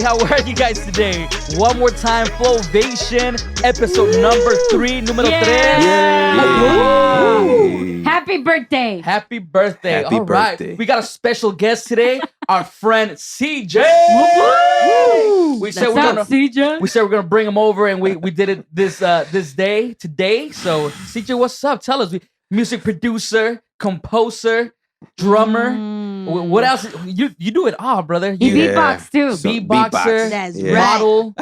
family, how are you guys today? One more time, FloVation, episode number 3, número 3. Happy birthday. Happy birthday. Happy All right. birthday. We got a special guest today, our friend CJ. We said CJ? we said we're gonna bring him over, and we did it this day today. So CJ, what's up? Tell us. Music producer, composer, drummer. What else? You do it all, brother. He You beatbox too. beatboxer, That's model,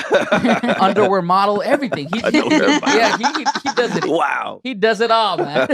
underwear model, everything. He Underwear model. yeah, he does it. Wow. He does it all, man.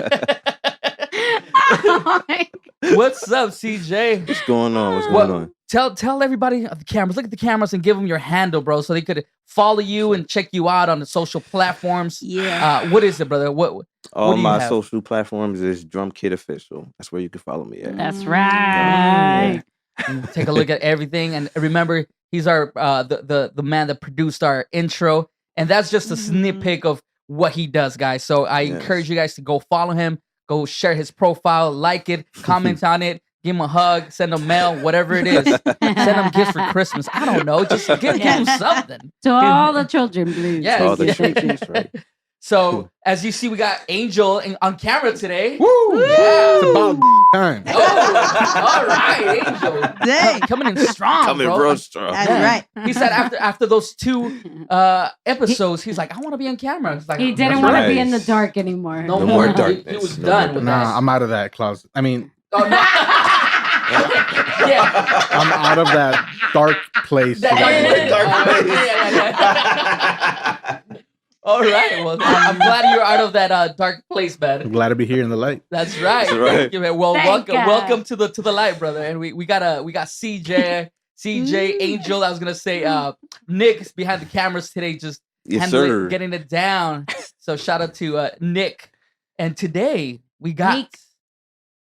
Oh my What's up, CJ? What's going on? What's going on? Tell everybody at the cameras. Look at the cameras and give them your handle, bro, so they could follow you and check you out on the social platforms. Yeah. What is it, brother? What All do you my have? social platforms is Drum Kid Official. That's where you can follow me at. That's right. And take a look at everything, and remember, he's our the man that produced our intro, and that's just a snippet of what he does, guys. So I encourage you guys to go follow him, go share his profile, like it, comment on it. Give him a hug, send him mail, whatever it is. Send him gifts for Christmas. I don't know. Just give him something. To all the children, please. Yeah. All the Yeah. children, that's right. So, as you see, we got Angel on camera today. Woo! Yeah. It's about time. Oh, all right, Angel. Dang. Coming in strong, Coming bro. real strong. That's Yeah. right. He said after those 2 episodes, he's like, I want to be on camera. It's like, He didn't that's want to right. be in the dark anymore. No No more more darkness. darkness. He was No done more with Nah, that. I'm out of that closet. I mean, Oh, no. Yeah. I'm out of that dark place. That dark place. Yeah. All right. Well, I'm glad you're out of that dark place, I'm man. glad to be here in the light. That's right. That's right. Thank you, man. Well, Thank welcome God. to the light, brother. And we got CJ, Angel. I was gonna say Nick's behind the cameras today, just Yes, handling, sir. getting it down. So shout out to Nick. And today we got Nick.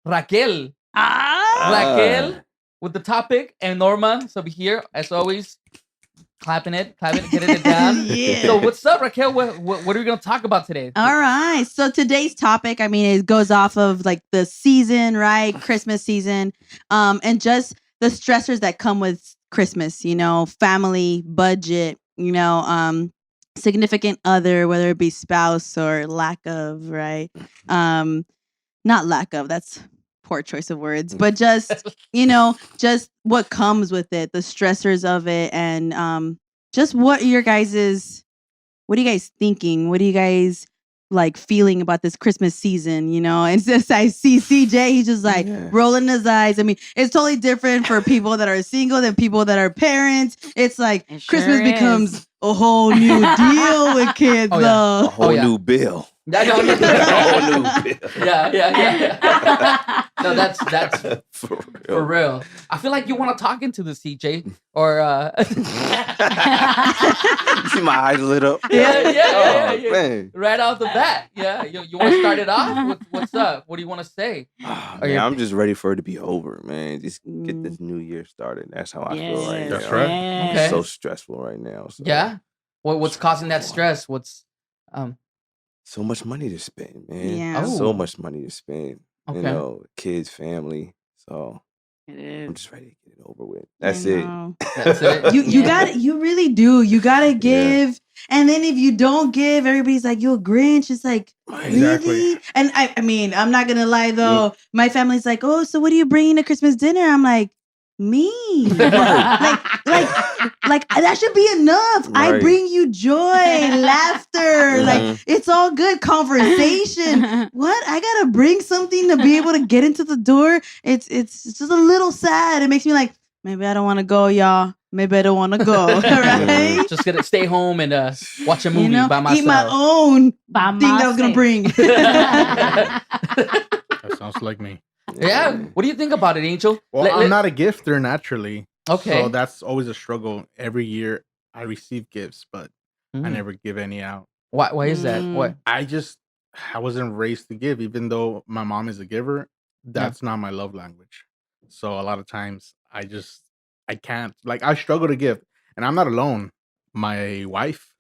Raquel. Raquel with the topic, and Norma. So be here as always, clapping it, getting it down. Yeah. So what's up, Raquel? What are we gonna talk about today? All right. So today's topic, I mean, it goes off of like the season, right? Christmas season. And just the stressors that come with Christmas, family, budget, significant other, whether it be spouse or lack of, right? Not lack of, that's poor choice of words, but just, just what comes with it, the stressors of it, and just what are you guys thinking? What are you guys like feeling about this Christmas season? And just I see CJ, he's just like rolling his eyes. I mean, it's totally different for people that are single than people that are parents. It's like It sure Christmas is. becomes a whole new deal with kids, Oh, yeah. A though. whole yeah. new bill. I know. A whole new bill. Yeah. No, that's For for real. real. I feel like you want to talk into the CJ or You see my eyes lit up? yeah. Man. Right off the bat. Yeah. You want to start it off? What's up? What do you want to say? Oh, Are man, you- I'm just ready for it to be over, man. Just get this new year started. That's how I feel right That's now. right. Yeah. Okay. It's so stressful right now. So. Yeah. What's causing that stress? What's So much money to spend, man. Yeah. Oh. So much money to spend. Okay. Kids, family. So It I'm is. just ready to get it over with. That's I it. know. That's it. You Yeah. got you really do. You gotta give. And then if you don't give, everybody's like, you're a Grinch. It's like, Exactly. really? And I mean, I'm not gonna lie though. My family's like, oh, so what are you bringing to Christmas dinner? I'm like, me. like that should be enough. I Right. bring you joy, laughter. Like it's all good conversation. What? I gotta bring something to be able to get into the door. It's just a little sad. It makes me like, maybe I don't want to go, y'all. Maybe I don't want to go. Right? Just gonna stay home and watch a movie by myself. eat my own By thing that I was gonna myself. bring. That sounds like me. Yeah. What do you think about it, Angel? Well, I'm not a gifter naturally. Okay. So that's always a struggle. Every year I receive gifts, but I Mm. never give any out. Why is that? Mm. What? I wasn't raised to give, even though my mom is a giver. That's not my love language. So a lot of times I can't, like, I struggle to give, and I'm not alone. My wife,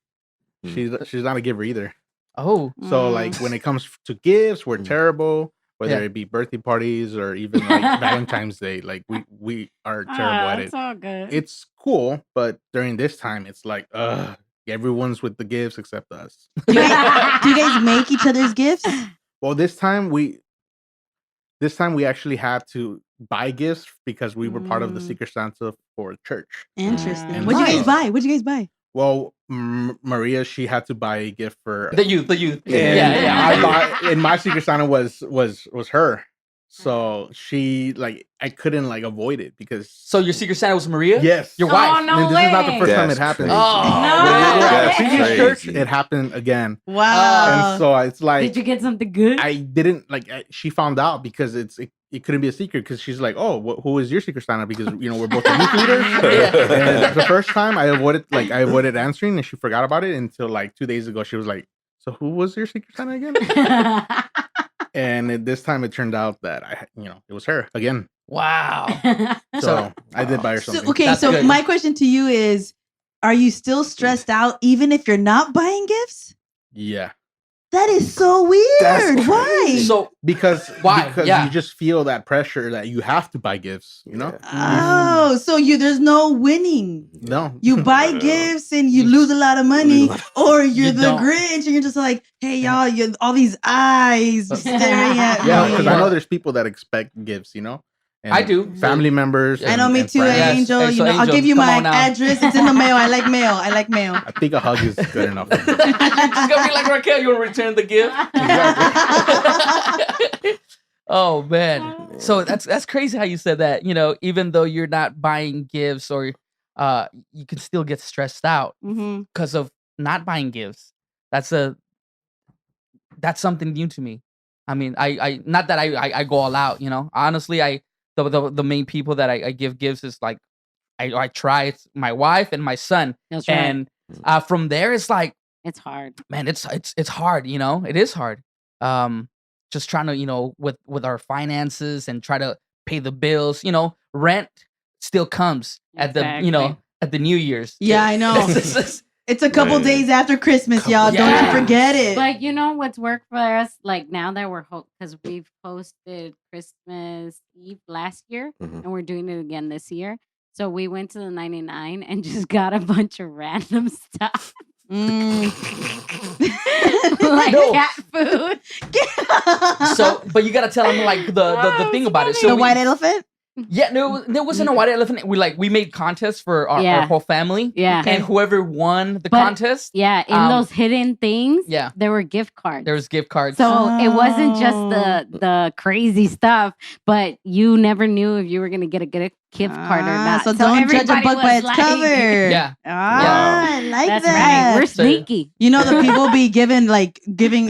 she's not a giver either. Oh. So like when it comes to gifts, we're terrible. whether Yeah. it be birthday parties or even like Valentine's Day. Like we are terrible at it. It's all good. It's cool, but during this time, it's like, everyone's with the gifts except us. Do you guys make each other's gifts? Well, this time we actually had to buy gifts because we were part of the Mm. Secret Santa for church. Interesting. And What'd you guys nice. buy? What'd you guys buy? Well, Maria, she had to buy a gift for The youth. and Yeah. I bought, and my Secret Santa was her. So she I couldn't avoid it because So your Secret Santa was Maria? yes, Your Oh, wife? no. and this is not the way. first time it That's happened. crazy. Oh, No. Previous That's church, crazy. it happened again, Wow. and so it's like Did you get something good? I didn't she found out because it couldn't be a secret because she's like, oh, who is your Secret Santa? Because we're both the youth leaders. And the first time I avoided answering, and she forgot about it until 2 days ago. She was like, so who was your Secret Santa again? And this time it turned out that it was her again. Wow. So I did buy her So, something. okay, That's so good. my question to you is, are you still stressed out even if you're not buying gifts? Yeah, That is so weird. That's Why? crazy. So because Why? Yeah. you just feel that pressure that you have to buy gifts. Oh, so there's no winning. No, You buy gifts and you lose a lot of money, or you're You the don't. Grinch and you're just like, hey y'all, you all these eyes staring at yeah, me. because I know there's people that expect gifts. And I do. family members. I know, me and too, friends. Yes. Angel. Hey, so I'll Angel, give you come my on now. address. It's in the mail. I like mail. I like mail. I think a hug is good enough. You're just gonna be like Raquel, you'll return the gift. Oh man. So that's crazy how you said that. Even though you're not buying gifts or you can still get stressed out Mhm. because of not buying gifts. That's something new to me. I mean, I not that I go all out, Honestly, the main people that I give gifts is I try. It's my wife and my son. That's right. And from there it's like, It's hard. man, it's hard, it is hard. Just trying to, with our finances and try to pay the bills, rent still comes at the, Exactly. at the New Year's. Yeah, I know. It's a couple Man. days after Christmas, y'all. Don't Yeah. you forget it. But you know what's worked for us? Like now that we're because we've hosted Christmas Eve last year Mhm. and we're doing it again this year. So we went to the 99 and just got a bunch of random stuff. Mm. Like No. cat food. So, but you gotta tell them the thing it's about it. funny. So The we- white elephant? Yeah, no, there wasn't a white elephant. We made contests for our Yeah. whole family. Yeah. And whoever won the But- contest, Yeah, in those hidden things, yeah, there were gift cards. there was gift cards. So it wasn't just Oh. the crazy stuff, but you never knew if you were gonna get a good gift card or not. So don't judge a everybody book by was its like- cover. Yeah. I like That's that. right. We're So- sneaky. You know, the people be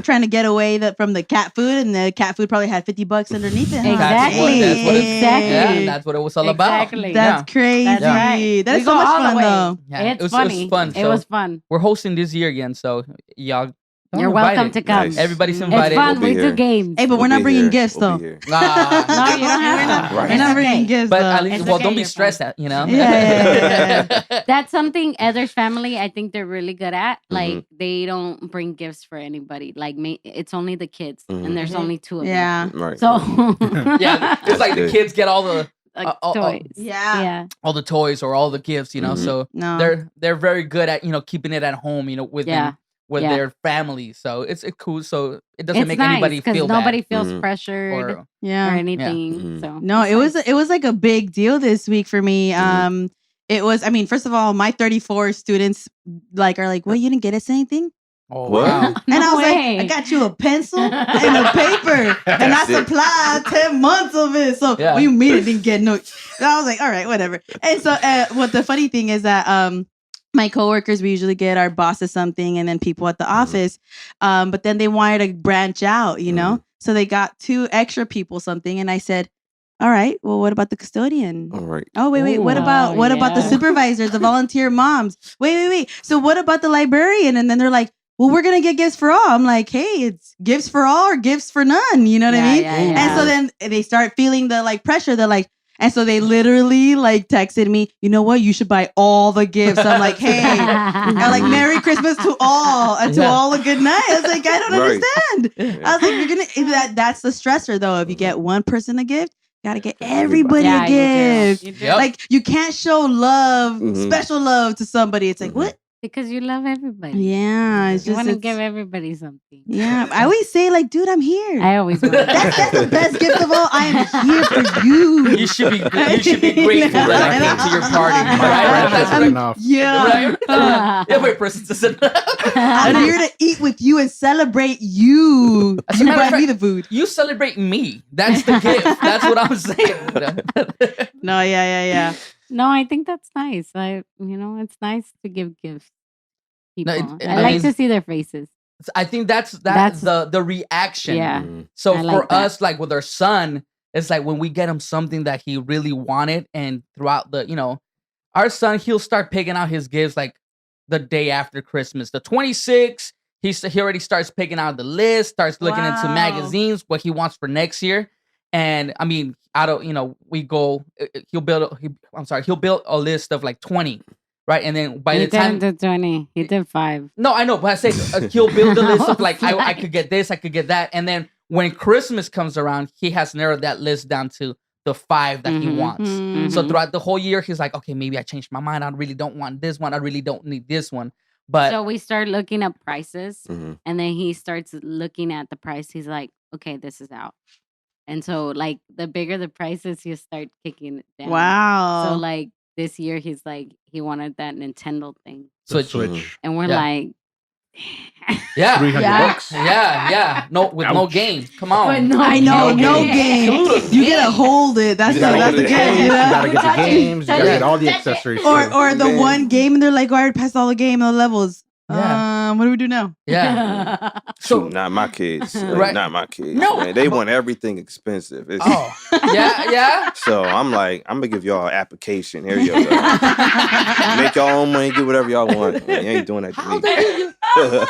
trying to get away from the cat food, and the cat food probably had $50 underneath it. Huh? Exactly. That's what Exactly. Yeah, that's what it was all about. Exactly. That's crazy. That's right. That We is so go much all the fun, way. though. Yeah, It's it was funny. fun. It So was fun. we're hosting this year again, so y'all. You're welcome to come. Nice. Everybody's It's invited. It's fun. We'll We be do here. games. Hey, but we're not bringing gifts, though. Ah. No, you don't have to. Right. We're not bringing Okay. gifts, But though. at least, It's well, okay, don't be you're stressed fine. out, you know. Yeah. That's something Heather's family, I think they're really good at. Mm-hmm. Like they don't bring gifts for anybody. Like it's only the kids, Mhm. and there's only two of them. Yeah. Right. So Yeah, it's like the good. kids get all the like oh, toys. Yeah. Yeah. all the toys or all the gifts, Mhm. So No. they're very good at keeping it at home, with Yeah. with Yeah. their family. So it's cool. So it doesn't It's make nice anybody because feel nobody bad feels Mhm. pressured or, Yeah. anything. Mhm. So No, it's nice. it was like a big deal this week for me. It was. I mean, first of all, my 34 students are like, "Well, you didn't get us anything," Oh What? wow. and I was way. like, "I got you a pencil and a paper, and I That's it. supplied 10 months of it." So Yeah. we immediately didn't get no. So I was like, "All right, whatever." And so, what the funny thing is that my coworkers, we usually get our bosses something, and then people at the office. But then they wanted to branch out, So they got 2 extra people something, and I said, "All right, well, what about the custodian?" All right. Oh, wait. What Ooh. about Oh, what about the yeah. supervisors, the volunteer moms? Wait. So what about the librarian? And then they're like, "Well, we're gonna get gifts for all." I'm like, "Hey, it's gifts for all or gifts for none." You know what I mean? Yeah, And so then they start feeling the pressure. They're like, And so they literally like texted me, you know what? You should buy all the gifts. I'm like, hey, I'm like, Merry Christmas to all and to all a good night. I was like, I don't Right. understand. I was like, you're gonna that's the stressor though. If you get one person a gift, you gotta get everybody Yeah, a you do. gift. You do. Yep. Like you can't show love, Mhm. special love to somebody. It's like, what? Because you love everybody. Yeah, it's You just want to it's- give everybody something. yeah. I always say like, dude, I'm here. I always want That's the best gift of all. I am here for you. You should be grateful that I came to your party. My Right? friendship That's is enough. Yeah. right. Every person says it. I'm here to eat with you and celebrate you. As a You matter of buy me fact- the food. You celebrate me. That's the gift. That's what I'm saying. No, yeah. No, I think that's nice. It's nice to give gifts. No, People. it- I I like mean- to see their faces. I think that's That's- the reaction. Yeah. Mhm. So I for like that. us, like with our son, it's like when we get him something that he really wanted, and throughout our son, he'll start picking out his gifts like the day after Christmas, the 26th. He already starts picking out the list, starts looking into Wow. magazines, what he wants for next year. And I mean, we go. He'll build a list of like 20, right? And then by He the time didn't do 20. He did 5. no, I know, but I say he'll build a list of like I Right. could get this, I could get that, and then when Christmas comes around, he has narrowed that list down to the 5 that he Mhm. wants. Mhm. So throughout the whole year, he's like, okay, maybe I changed my mind. I really don't want this one. I really don't need this one. But So we start looking at prices, Mhm. and then he starts looking at the price. He's like, okay, this is out. And so, like, the bigger the prices, you start kicking it down. Wow. So, like, this year, he's like, he wanted that Nintendo thing. The Switch. Switch. And we're Yeah. like, yeah, 300 Yeah. bucks. yeah, no, with no Ouch. game. Come on. With no I know, game. no Yeah. game. You gotta hold it. That's You the gotta that's the hold it. game. You You know? gotta get the Touch it. games. You gotta Touch get it. all the Touch it. accessories. Or too. or the Man. one game and they're like, all right, passed all the game and the levels. Yeah. What do we do now? Yeah. So So not my kids. Right. Not my kids. No. Man. They want everything expensive. It's, oh yeah. So I'm like, I'm gonna give y'all an application. Here you go. Make your own money, do whatever y'all want. Man, you ain't doing that to How me. dare you?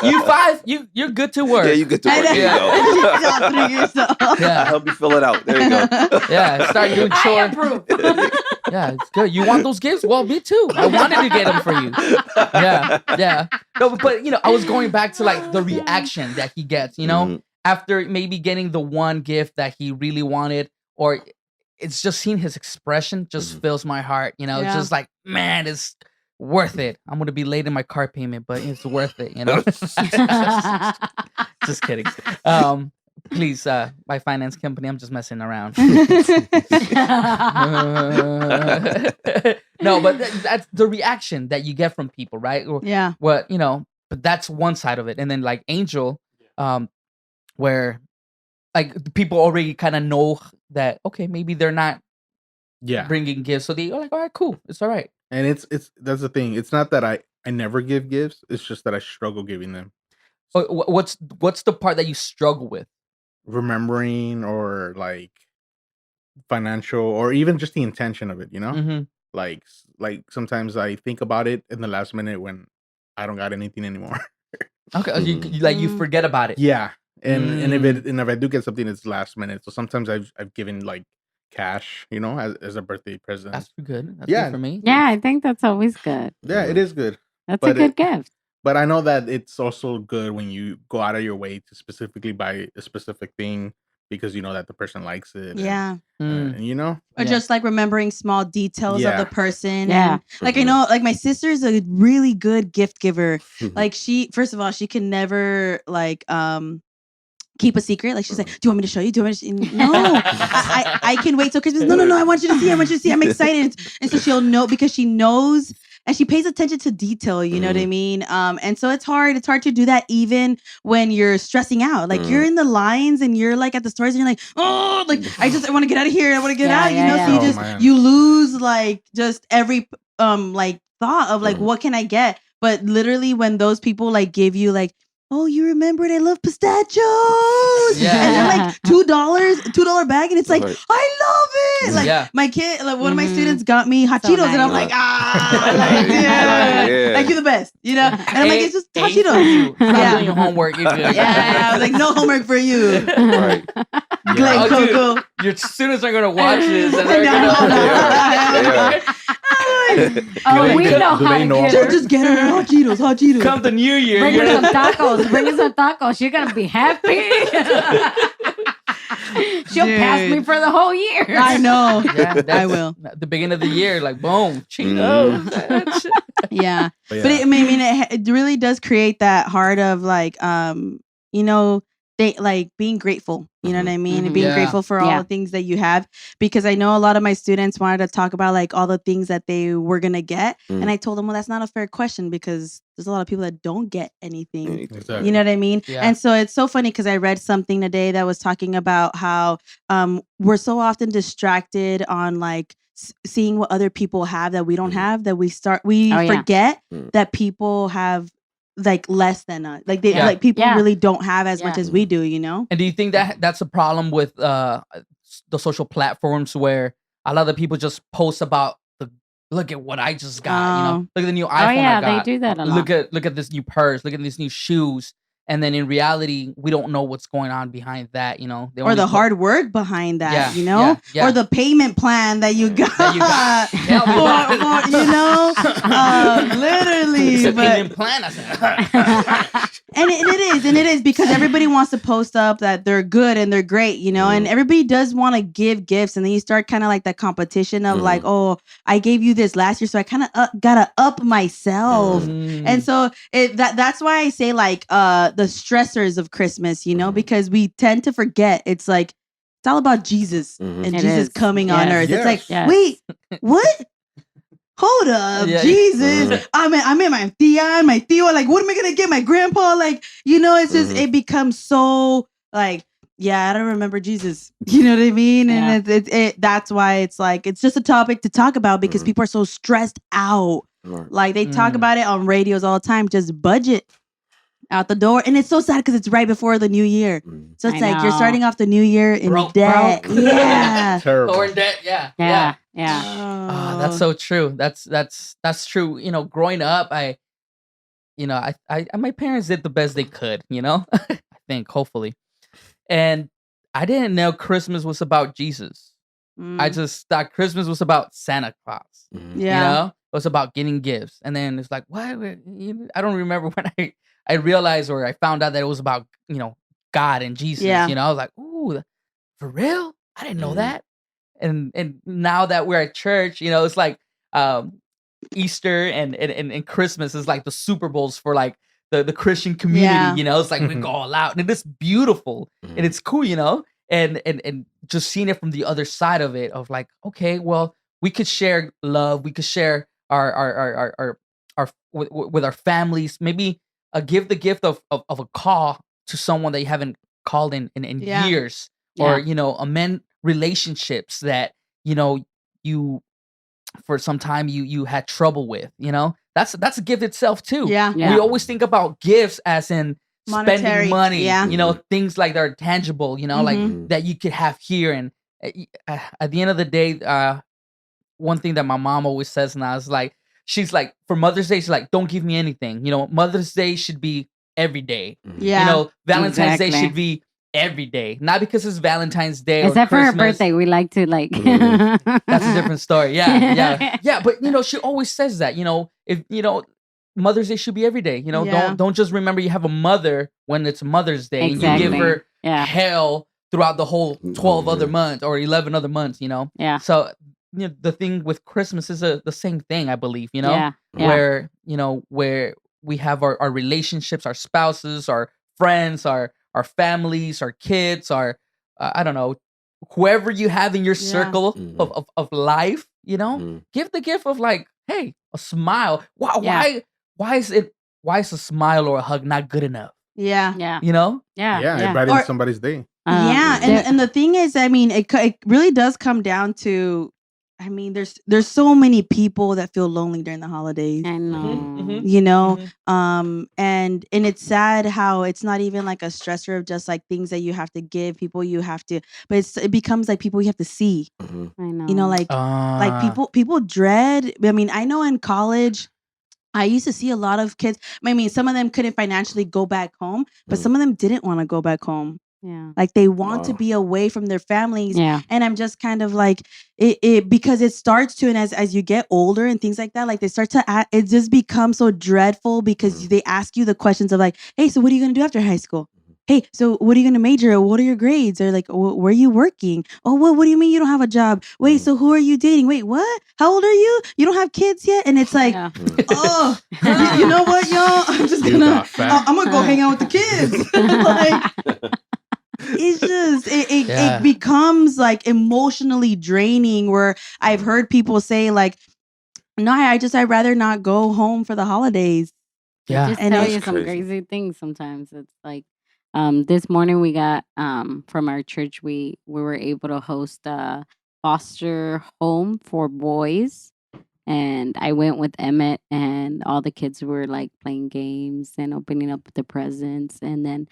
You 5. You're good to work. Yeah, you get to work. There you Yeah. go. Y'all through yourself. I Yeah. help you fill it out. There you go. Yeah. Start doing I chores. approve. Yeah, it's good. You want those gifts? Well, me too. I wanted to get them for you. Yeah. No, but I was going back to like the reaction that he gets, Mhm. after maybe getting the one gift that he really wanted, or it's just seeing his expression just Mhm. fills my heart. It's Yeah. just like, man, it's worth it. I'm gonna be late in my car payment, but it's worth it. Just kidding. Please, my finance company. I'm just messing around. No, but that's the reaction that you get from people, right? Or Yeah. what but that's one side of it, and then like Angel, where like people already kind of know that okay, maybe they're not Yeah. bringing gifts, so they're like, all right, cool, it's all right. And it's that's the thing. It's not that I never give gifts. It's just that I struggle giving them. Oh, what's the part that you struggle with? Remembering or like financial or even just the intention of it, Mm-hmm. Like sometimes I think about it in the last minute when I don't got anything anymore. Okay, you Mm. forget about it. Yeah. And if Mm. if I do get something, it's last minute. So sometimes I've given like cash, as a birthday present. That's good. That's Yeah. good for me. Yeah, I think that's always good. Yeah, it is good. That's But a good gift. But I know that it's also good when you go out of your way to specifically buy a specific thing because you know that the person likes it. Yeah. Mm. And Or Yeah. just like remembering small details of Yeah. the person. Yeah. And, like I Mhm. know, like my sister's a really good gift giver. Mhm. Like first of all, she can never like keep a secret. Like she's like, "Do you want me to show you? Do you want me to?" No, I can wait till Christmas. No. I want you to see. I want you to see. I'm excited. And so she'll know because she knows and she pays attention to detail. You know what I mean? And so it's hard. It's hard to do that even when you're stressing out. Like you're in the lines and you're like at the stores and you're like, oh, like I want to get out of here. I want to get Yeah, out. yeah, You know, yeah. so you Oh, just man. you lose like just every like thought of like what can I get? But literally when those people like give you like, oh, you remembered I love pistachios. Yeah, And they're yeah. like $2, $2 bag, and it's like, Right. I love it. Like Yeah. my kid, like one of my Mhm. students got me hot So Cheetos, and I'm nice. like, like, yeah, Yeah. like you're the best, you know. And I'm like, it's just hot A for Cheetos. you. Stop Yeah. doing your homework. You're good. Yeah, I was like, no homework for you, Right. Glen Oh, dude. Coco. Your students are gonna watch this and they're No, gonna. Yeah. Oh, we Do know they how to know get about her. Just get her hot Cheetos, hot Cheetos. Come the new year. Bring you're her some gonna- tacos. Bring her some tacos. You're gonna be happy. She'll pass me Dude. for the whole year. I know. Yeah, that's I will. The beginning of the year, like boom, Cheetos. Yeah. But But yeah. it, I mean, it really does create that heart of like, you know, they like being grateful. You know what I mean? And Mhm. being Yeah. grateful for all Yeah. the things that you have. Because I know a lot of my students wanted to talk about like all the things that they were gonna get, Mm. and I told them, well, that's not a fair question because there's a lot of people that don't get anything. Anything. Exactly. You know what I mean? Yeah. And so it's so funny because I read something today that was talking about how we're so often distracted on like seeing what other people have that we don't Mhm. have, that we Oh, yeah. forget Mm. that people have like less than us. Like they Yeah. like people Yeah. really don't have as much Yeah. as we do, you know? And do you think that that's a problem with the social platforms where a lot of people just post about the look at what I just got, you know, Oh. look at the new Oh iPhone yeah, I got. they do that a Look lot. at this new purse, look at these new shoes. And then in reality, we don't know what's going on behind that, you know. They Or only the po- hard work behind that, Yeah, you know? yeah. Or the payment plan that you got. That you got. Tell me about it. for, you know? Literally. It's a but- payment plan. I said. And it is because everybody wants to post up that they're good and they're great, you know, and everybody does want to give gifts, and then you start kind of like that competition of like, oh, I gave you this last year, so I kind of gotta up myself. Mm. And so that's why I say like the stressors of Christmas, you know, because we tend to forget it's like it's all about Jesus Mhm. and It Jesus is. coming on Yes. earth. Yes. It's like, Yes. wait, what? Hold up, Yeah. Jesus. Mhm. I'm in my tia and my tío. Like, what am I gonna get my grandpa? Like, you know, it's just Mhm. it becomes so like, yeah, I don't remember Jesus. You know what I mean? Yeah. And that's why it's like it's just a topic to talk about because Mhm. people are so stressed out. Right. Like they talk Mm. about it on radios all the time. Just budget out the door, and it's so sad because it's right before the new year. Mm. So it's I like you're know. starting off the new year in Broke. debt. Yeah. Terrible. Or in debt, yeah. Yeah, yeah. Ah, that's so true. That's true. You know, growing up, I my parents did the best they could, you know? I think, hopefully. And I didn't know Christmas was about Jesus. I just thought Christmas was about Santa Claus. Mhm. Yeah. You know? It was about getting gifts. And then it's like, what? I don't remember when I realized or I found out that it was about, you know, God and Jesus. Yeah. You know, I was like, ooh, for real? I didn't know Mhm. that. And now that we're at church, you know, it's like Easter and Christmas is like the Super Bowls for like the Christian community, Yeah. you know, it's like we go all out and it's beautiful and it's cool, you know, and just seeing it from the other side of it of like, okay, well, we could share love, we could share our with our families, maybe give the gift of a call to someone that you haven't called in Yeah. years, or Yeah. you know, amend relationships that you know you for some time you had trouble with, you know, that's a gift itself too. Yeah. Yeah. We always think about gifts as in Monetary, spending money, yeah. you know, things like that are tangible, you know, like Mhm. that you could have here. And at the end of the day, one thing that my mom always says now is like, she's like, for Mother's Day, she's like, don't give me anything. You know, Mother's Day should be every day. Mhm. Yeah. You know, Valentine's Day Exactly. should be every day, not because it's Valentine's Day or Except for her Christmas. birthday, we like to like. That's a different story. Yeah. But you know, she always says that. You know, if you know, Mother's Day should be every day. You know, Yeah. don't just remember you have a mother when it's Mother's Day. And you give Exactly. her Yeah. hell throughout the whole 12 Oh, other yeah. months or 11 other months. You know. Yeah. So you know, the thing with Christmas is the same thing, I believe. You know, Yeah. Yeah. where you know where we have our relationships, our spouses, our friends, our families, our kids, our I don't know, whoever you have in your Yeah. circle Mhm. of life. You know, Mhm. give the gift of like, hey, a smile. Yeah. Why is a smile or a hug not good enough? Yeah. Yeah. You know, Yeah. Yeah, it Yeah. brightens Or- somebody's day. Yeah, there- and the thing is, I mean, it really does come down to I mean, there's so many people that feel lonely during the holidays. I know. mhm. You know, Mhm. and it's sad how it's not even like a stressor of just like things that you have to give people you have to, but it becomes like people you have to see. Mhm. I know. You know, like people dread. I mean, I know in college I used to see a lot of kids. I mean, some of them couldn't financially go back home, but Mhm. some of them didn't want to go back home. Yeah. Like they want to Wow. be away from their families. Yeah. And I'm just kind of like it because it starts to, and as you get older and things like that, like they start to it just becomes so dreadful because Mhm. they ask you the questions of like, hey, so what are you gonna do after high school? Mhm. Hey, so what are you gonna major? What are your grades? Or like, where are you working? Oh, what do you mean you don't have a job? Wait, Mhm. so who are you dating? Wait, what? How old are you? You don't have kids yet? And it's like, Yeah. Mhm. oh, you know what, y'all? I'm just You gonna, got fat. I'm gonna go hang out with the kids. Like, it's just Yeah. it becomes like emotionally draining where I've heard people say like, no, I'd rather not go home for the holidays. They Yeah. just And tell it's you some crazy. crazy things sometimes. It's like this morning we got from our church we were able to host a foster home for boys. And I went with Emmett, and all the kids were like playing games and opening up the presents. And then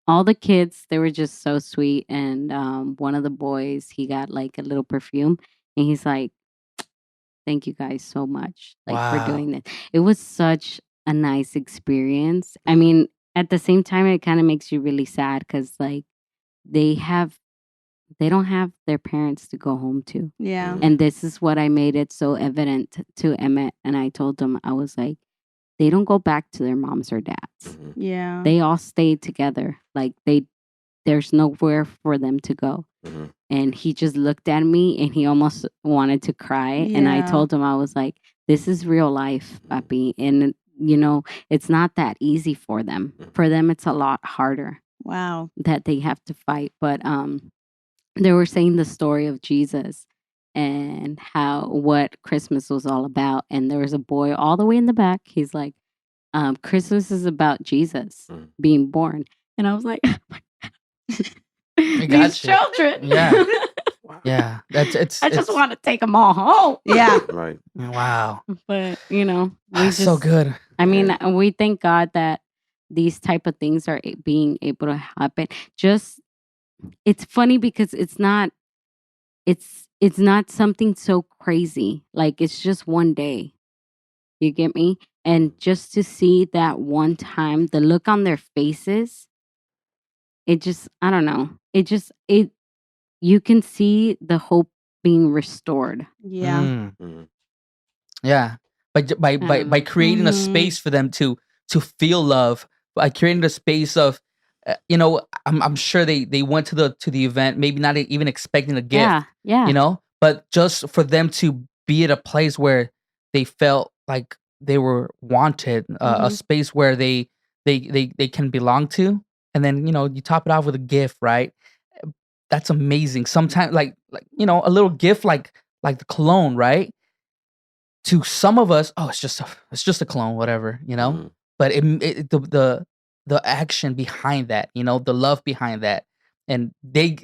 all the kids, they were just so sweet. And one of the boys, he got like a little perfume, and he's like, "Thank you guys so much, like for Wow. doing this." It was such a nice experience. I mean, at the same time, it kind of makes you really sad because like they have they don't have their parents to go home to. yeah, And this is what I made it so evident to Emmett. And I told him, I was like, they don't go back to their moms or dads. Mhm. yeah, They all stay together. Like there's nowhere for them to go. Mhm. And he just looked at me and he almost wanted to cry. And I Yeah. told him, I was like, this is real life, papi. And you know, it's not that easy for them. For them, it's a lot harder wow, that they have to fight. But they were saying the story of Jesus and how what Christmas was all about. And there was a boy all the way in the back. He's like, Christmas is about Jesus Mm. being born. And I was like, I got these you. children. Yeah. Wow. Yeah. It's I just want to take them all home. yeah, Right. wow. But you know, we That's just so good. I mean, Yeah. we thank God that these type of things are being able to happen. Just it's funny because it's not something so crazy. Like it's just one day. You get me? And just to see that one time, the look on their faces, it just I don't know. It you can see the hope being restored. yeah, Mm. Mhm. Yeah. By I don't know. creating a Mhm. space for them to feel love, by creating a space of I'm sure they went to the event, maybe not even expecting a gift, Yeah, yeah. you know, but just for them to be at a place where they felt like they were wanted, a Mhm. space where they can belong to, and then you top it off with a gift, right? That's amazing. Sometimes, like a little gift, like the cologne, right? To some of us, oh, it's just a clone, whatever, Mhm. But the action behind that, the love behind that, and they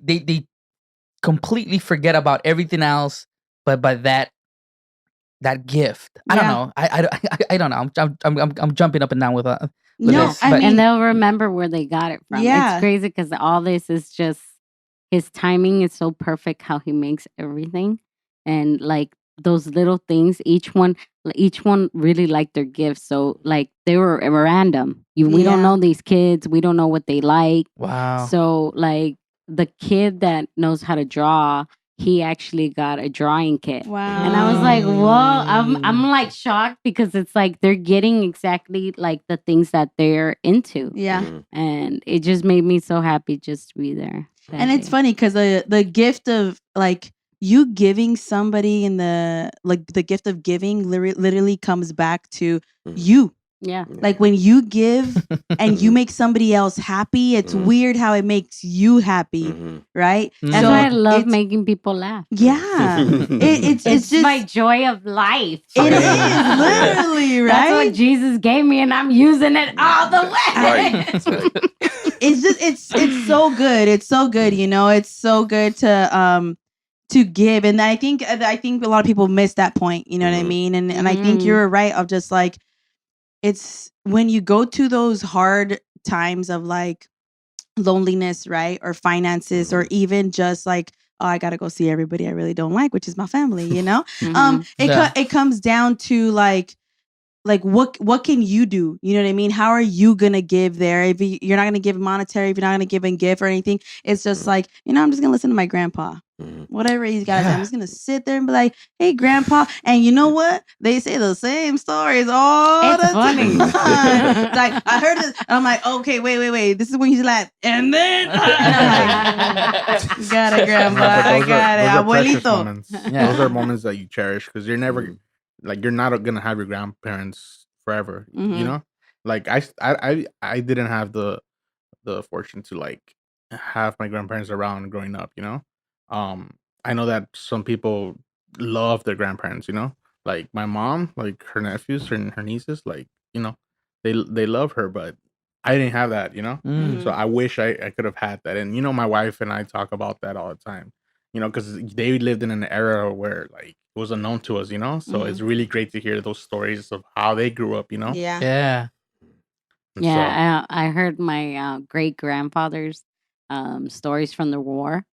completely forget about everything else, but by that gift. I don't Yeah. know. I don't know. I'm jumping up and down with No, this, I but And mean, they'll remember where they got it from. Yeah. It's crazy because all this is just his timing is so perfect how he makes everything. And like those little things, each one really liked their gifts. So like they were random. We don't Yeah. know these kids. We don't know what they like. wow. So like the kid that knows how to draw, he actually got a drawing kit. wow. And I was like, "Whoa!" I'm like shocked because it's like they're getting exactly like the things that they're into, yeah. Mhm. and it just made me so happy just to be there. that And it's day. funny because the gift of like you giving somebody in the gift of giving literally comes back to Mhm. you. Yeah, Like when you give and you make somebody else happy, it's Mhm. weird how it makes you happy, Mhm. right? that's So why I love it's- making people laugh. Yeah, it's It's just my joy of life. it is Yeah. literally That's what right. Jesus gave me, and I'm using it all the way. Right. That's right. It's just it's so good. It's so good. It's so good to give. And I think a lot of people miss that point. You know what I mean? And I think you're right of just like, it's when you go to those hard times of like loneliness, right? Or finances, or even just like, oh, I gotta go see everybody I really don't like, which is my family, you know? It comes down to like what can you do? You know what I mean? How are you gonna give there? If you're not gonna give monetary, if you're not gonna give a gift or anything, it's just like, I'm just gonna listen to my grandpa. Whatever he's got to say, I'm just gonna sit there and be like, "Hey, grandpa." And you know what? They say the same stories all the time. It's like, I heard this, and I'm like, "Okay, wait. This is when he's like," and then and I'm like, "Got it, grandpa. I got it, abuelito." Those are moments that you cherish because you're never like you're not gonna have your grandparents forever. You know, like I didn't have the fortune to like have my grandparents around growing up. You know, I know that some people love their grandparents. You know, like my mom, like her nephews and her nieces, like they love her, but I didn't have that. You know, so I wish I could have had that. And my wife and I talk about that all the time. Because they lived in an era where like it was unknown to us, so it's really great to hear those stories of how they grew up, Yeah. I heard my great grandfather's stories from the war,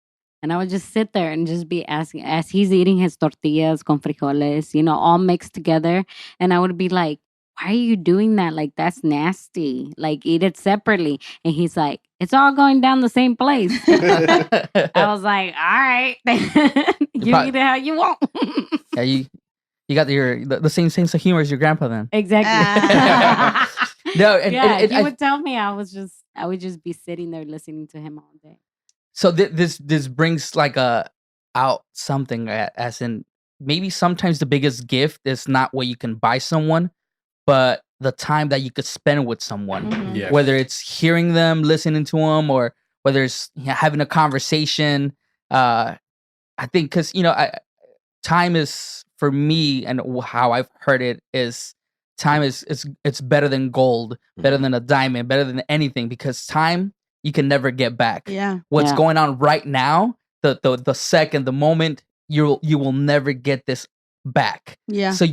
and I would just sit there and just be asking as he's eating his tortillas con frijoles, all mixed together, and I would be like, "Why are you doing that? Like that's nasty. Like eat it separately." And he's like, "It's all going down the same place." I was like, "All right, you eat it how you want." Yeah, you got the same sense of humor as your grandpa then. Exactly. No, he would tell me I would just be sitting there listening to him all day. So this brings like out something as in maybe sometimes the biggest gift is not what you can buy someone, but the time that you could spend with someone. Yes. Whether it's hearing them, listening to them, or whether it's having a conversation. I think because time is, for me, and how I've heard it is, time is it's better than gold, better than a diamond, better than anything, because time you can never get back. Yeah. What's going on right now, the second, the moment, you will never get this back. Yeah. So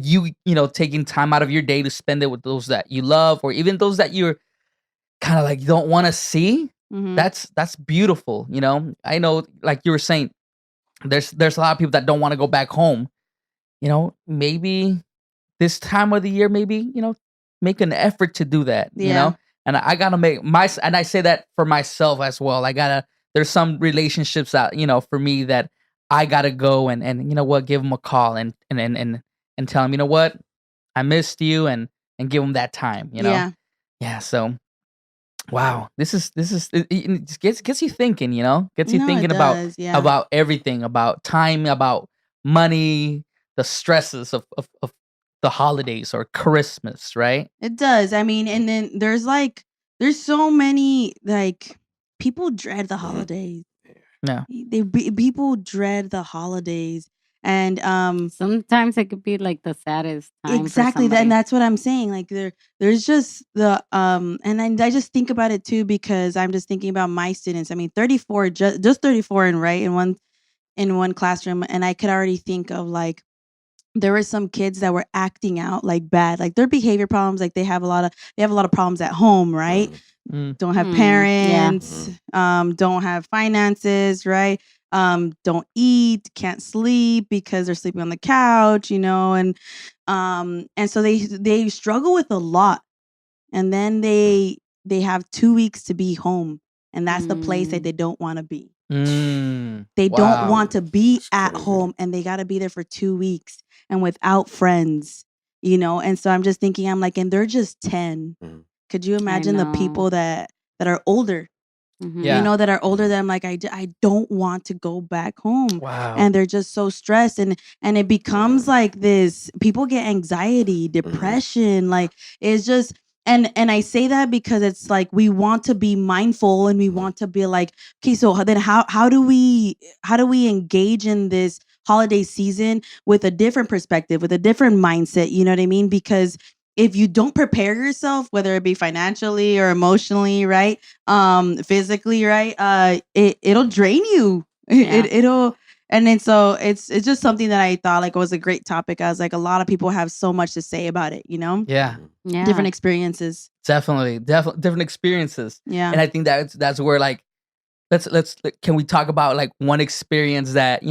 taking time out of your day to spend it with those that you love, or even those that you're kind of like don't want to see, that's beautiful. I know, like you were saying, there's a lot of people that don't want to go back home. Maybe this time of the year, maybe make an effort to do that. And I gotta and I say that for myself as well. There's some relationships that for me that I gotta go and give them a call and tell them, what, I missed you, and give them that time. Yeah. So wow, this is it gets you thinking. Gets you thinking about everything, about time, about money, the stresses of the holidays or Christmas, right? It does. I mean, and then there's so many, like, people dread the holidays. Yeah. People dread the holidays. And sometimes it could be like the saddest time. Exactly. And that's what I'm saying. Like there's just the and I just think about it too, because I'm just thinking about my students. I mean, 34, just 34 in one classroom, and I could already think of like, there were some kids that were acting out like bad, like their behavior problems, like they have a lot of problems at home, right? Don't have parents, don't have finances, right? Don't eat, can't sleep because they're sleeping on the couch, and so they struggle with a lot, and then they have 2 weeks to be home, and that's the place that they don't want to be. They don't want to be at home, and they got to be there for 2 weeks and without friends, and so I'm just thinking, I'm like, and they're just 10. Could you imagine the people that are older? That are older, that I'm like, I don't want to go back home. Wow. And they're just so stressed, and it becomes like this, people get anxiety, depression, like it's just, and I say that because it's like, we want to be mindful, and we want to be like, okay, so then how do we engage in this holiday season with a different perspective, with a different mindset, you know what I mean? Because if you don't prepare yourself, whether it be financially or emotionally, right, physically, right, it'll drain you. It'll And then so it's just something that I thought like was a great topic. I was like, a lot of people have so much to say about it, Yeah, Yeah. different experiences. definitely different experiences. Yeah. And I think that's where like let's can we talk about like one experience that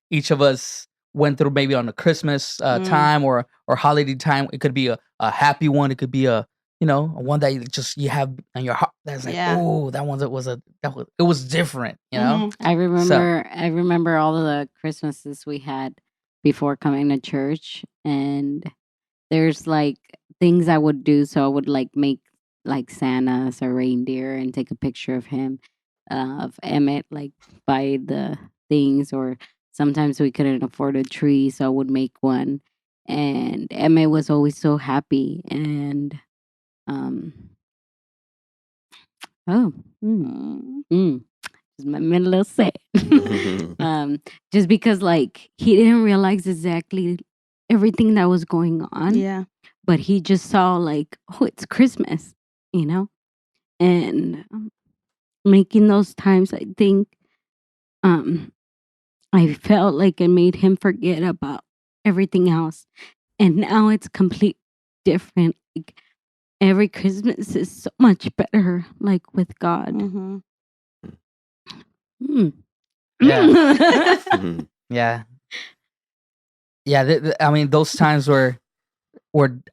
each of us went through, maybe on a Christmas time or holiday time. It could be a happy one, it could be a one that you have on your heart that's like, Yeah. oh, that one it was different, Mhm. I remember all of the Christmases we had before coming to church, and there's like things I would do. So I would like make like Santa's or reindeer and take a picture of him, of Emmett, like by the things. Or sometimes we couldn't afford a tree, so I would make one. And Emmett was always so happy. And oh, just made me a little sad. Just because like he didn't realize exactly everything that was going on. Yeah. But he just saw like, oh, it's Christmas, and making those times, I think, I felt like it made him forget about everything else, and now it's complete different. Like every Christmas is so much better, like with God. Mhm. Yeah. Yeah. Yeah, I mean, those times were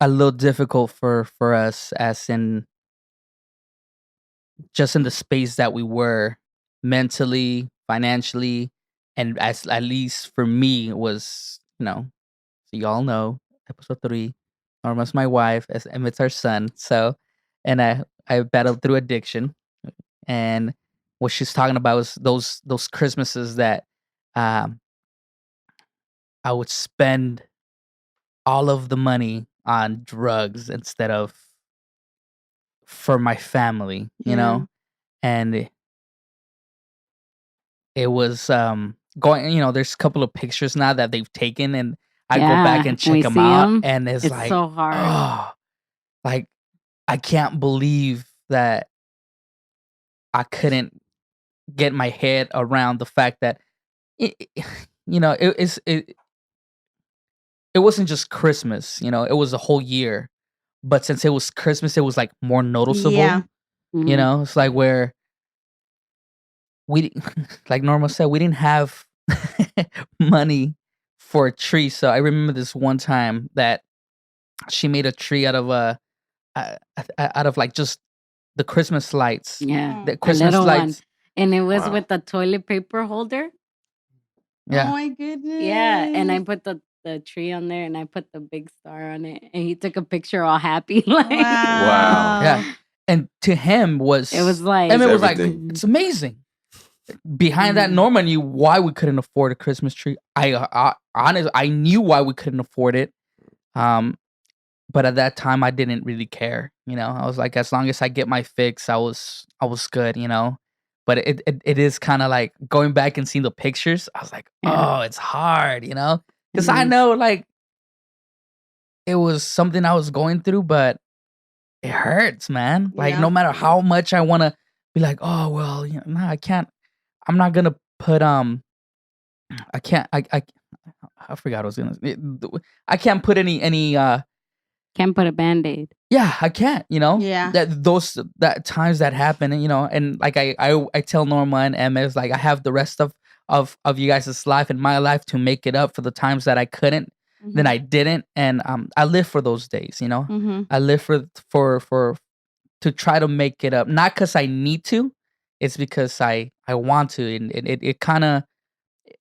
a little difficult for us, as in just in the space that we were mentally, financially, and as at least for me was, so y'all know, episode 3, Norma's my wife, as Emmett's our son. So, and I battled through addiction, and what she's talking about was those Christmases that um I would spend all of the money on drugs instead of for my family, Yeah. and it was going, there's a couple of pictures now that they've taken, and I go back and we check them see out, 'em. and it's like, so hard. oh, like I can't believe that I couldn't get my head around the fact that it wasn't just Christmas, it was a whole year. But since it was Christmas, it was like more noticeable. Yeah. Mhm. It's like where like Norma said, we didn't have money for a tree. So I remember this one time that she made a tree out of like just the Christmas lights. Yeah, The a Christmas little one, lights. and it was Wow. with the toilet paper holder. Oh Yeah. my goodness. Yeah, and I put the tree on there, and I put the big star on it, and he took a picture all happy. Like, Wow. Yeah. And to him was it was like, Emmett was like, everything. it's amazing. Behind that, Norma knew why we couldn't afford a Christmas tree. I honestly, I knew why we couldn't afford it. But at that time I didn't really care. I was like, as long as I get my fix, I was good, But it is kind of like going back and seeing the pictures. I was like, Yeah. oh, it's hard, because It I is. know like it was something I was going through, but it hurts, man. Like Yeah. no matter how much I want to be like, oh well, no, I can't. I'm not gonna put I can't. I forgot what I was gonna. I can't put any. Can't put a Band-Aid. Yeah, I can't. Yeah. That times that happen, and like I tell Norma and Emma, it's like I have the rest of you guys' life and my life to make it up for the times that I couldn't, then I didn't, and I live for those days. Mhm. I live for to try to make it up, not because I need to, it's because I want to, and it kind of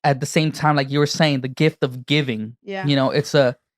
at the same time, like you were saying, the gift of giving. Yeah.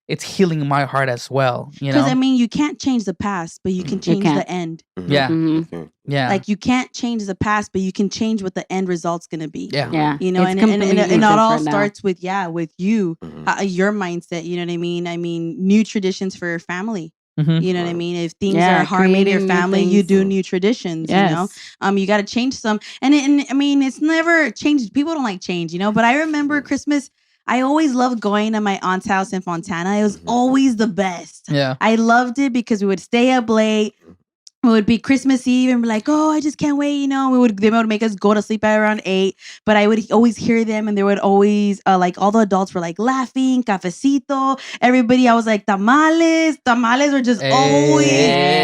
It's healing my heart as well. Because I mean, you can't change the past, but you can change can't. the end. Yeah. Mhm. Okay. Yeah. Like you can't change the past, but you can change what the end result's gonna be. Yeah. Yeah, You know, it's and completely it all different now. starts with with you, Mhm. your mindset. You know what I mean? I mean, new traditions for your family. Mhm. You know what I Right. mean? If things Yeah, are harming your creating new family, you things. do new traditions. You know, Yes. you got to change some. And I mean, it's never changed. People don't like change, But I remember Christmas. I always loved going to my aunt's house in Fontana. It was Mhm. always the best. Yeah. I loved it because we would stay up late. it would be Christmas Eve and be like, oh, I just can't wait. They would make us go to sleep at around 8. But I would always hear them, and they would always like all the adults were like laughing, cafecito. Everybody, I was like, tamales were just always.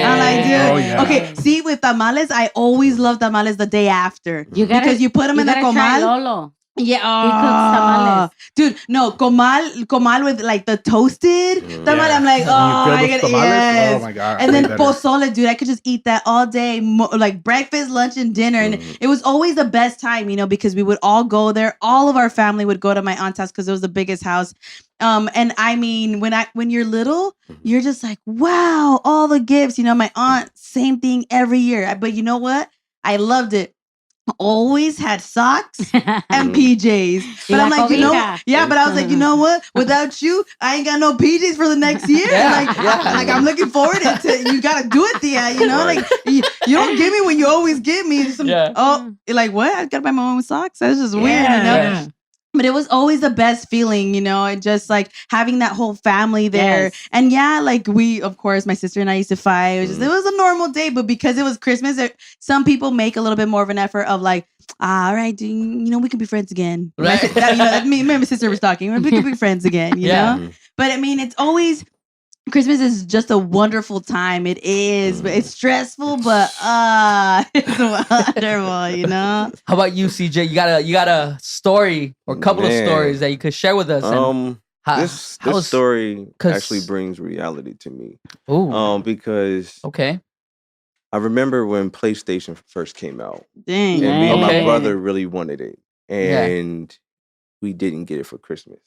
I'm like, dude, Oh, yeah. okay. See, with tamales, I always love tamales the day after because you put them in the gotta try comal. Lolo. Yeah, He cooks tamales. dude. No, comal with like the toasted tamal. Yeah. I'm like, And you oh, feel I those get tamales? yes. Oh my God. And way then better. pozole, dude. I could just eat that all day, like breakfast, lunch, and dinner. And it was always the best time, because we would all go there. All of our family would go to my aunt's house because it was the biggest house. And I mean, when you're little, you're just like, wow, all the gifts. My aunt, same thing every year. But you know what? I loved it. Always had socks and PJs. But I'm like, but I was like, you know what? Without you, I ain't got no PJs for the next year. Like I'm looking forward to you gotta do it, Thea. Right. Like you don't give me when you always give me some you're like, what? I gotta buy my own socks? That's just weird, Yeah. But it was always the best feeling, and just like having that whole family there. Yes. And like we, of course, my sister and I used to fight. It was a normal day, but because it was Christmas, some people make a little bit more of an effort of like, all right, we can be friends again. Right. That me and my sister was talking. We can be friends again, you know? But I mean, it's always Christmas is just a wonderful time. It is, but it's stressful, but it's wonderful, How about you, CJ? You got a story or a couple of Man. stories that you could share with us. And This story actually brings reality to me. Ooh. Because Okay. I remember when PlayStation first came out, Dang. and me and Okay. my brother really wanted it, and we didn't get it for Christmas.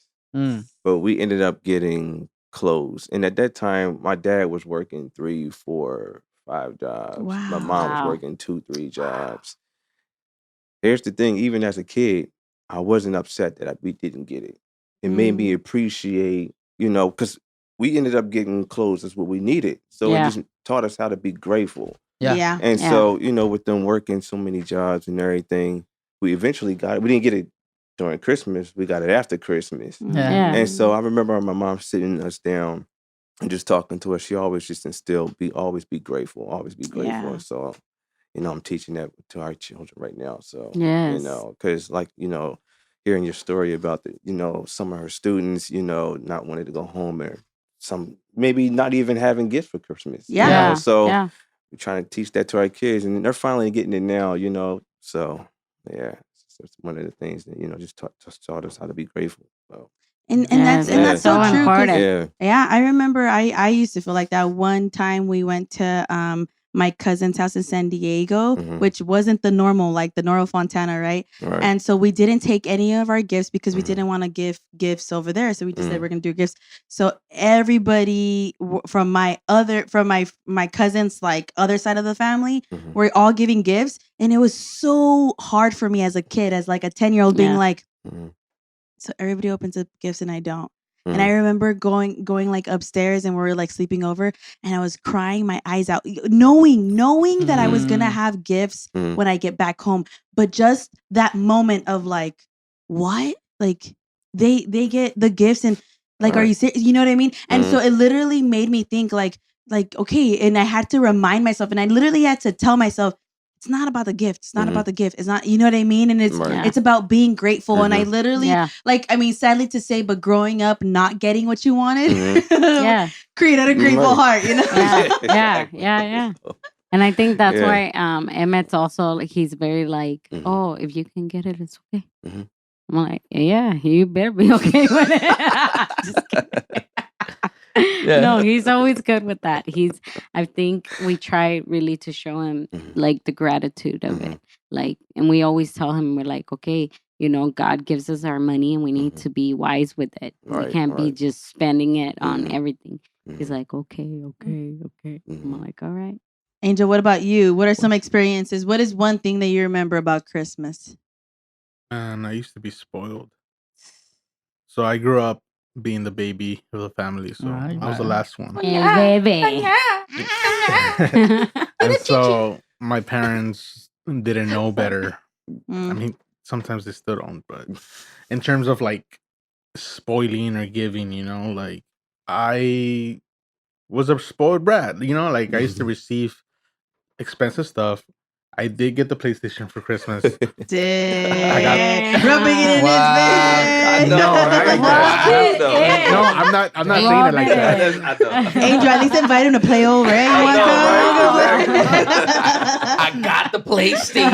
But we ended up getting clothes. And at that time, my dad was working 3, 4, 5 jobs. My mom was working 2, 3 jobs. Here's the thing: even as a kid, I wasn't upset that we didn't get it. It made me appreciate, because we ended up getting clothes. That's what we needed. So it just taught us how to be grateful. Yeah. And so, with them working so many jobs and everything, we eventually got it. We didn't get it during Christmas. We got it after Christmas. Yeah. And so I remember my mom sitting us down and just talking to us. She always just instilled, always be grateful, always be grateful. Yeah. And so, I'm teaching that to our children right now. So, Yes. because like, hearing your story about some of her students, not wanting to go home, or some maybe not even having gifts for Christmas. Yeah. So Yeah. we're trying to teach that to our kids, and they're finally getting it now, So yeah, it's one of the things that just taught us how to be grateful. So And Yes, that's so so true. 'Cause important. yeah, I remember I used to feel like that. One time we went to my cousin's house in San Diego, which wasn't the normal, like the Noro Fontana, right? right. And so we didn't take any of our gifts because we didn't want to give gifts over there. So we just said we're gonna do gifts. So everybody from my cousin's like other side of the family, we're all giving gifts, and it was so hard for me as a kid, as like a 10-year-old, being like, so everybody opens up gifts and I don't. And I remember going like upstairs, and we were like sleeping over, and I was crying my eyes out, knowing that I was gonna have gifts when I get back home. But just that moment of like, what? Like they get the gifts, and like, are you serious? You know what I mean? And so it literally made me think like, okay. And I had to remind myself, and I literally had to tell myself, it's not about the gift. It's not about the gift. It's not, you know what I mean? And it's about being grateful. And I literally, like, I mean, sadly to say, but growing up, not getting what you wanted, created a grateful heart, Yeah. And I think that's why Emmett's also like, he's very like, oh, if you can get it, it's okay. I'm like, yeah, you better be okay with it. Just kidding. No, he's always good with that. I think we try really to show him like the gratitude of it. Like, and we always tell him, we're like, okay, God gives us our money and we need to be wise with it. We can't be just spending it on everything. He's like, okay. I'm like, all right. Angel, what about you? What are some experiences? What is one thing that you remember about Christmas? And I used to be spoiled. So I grew up being the baby of the family. So I was the last one. El baby. And so my parents didn't know better. I mean, sometimes they still don't, but in terms of like spoiling or giving, like I was a spoiled brat, like I used to receive expensive stuff. I did get the PlayStation for Christmas. Dang. Rubbing it in Wow. his face. No, not like that. Yeah. No, I'm not saying it like that. Angel, at least invite him to play over, right? You want to come? I got the PlayStation.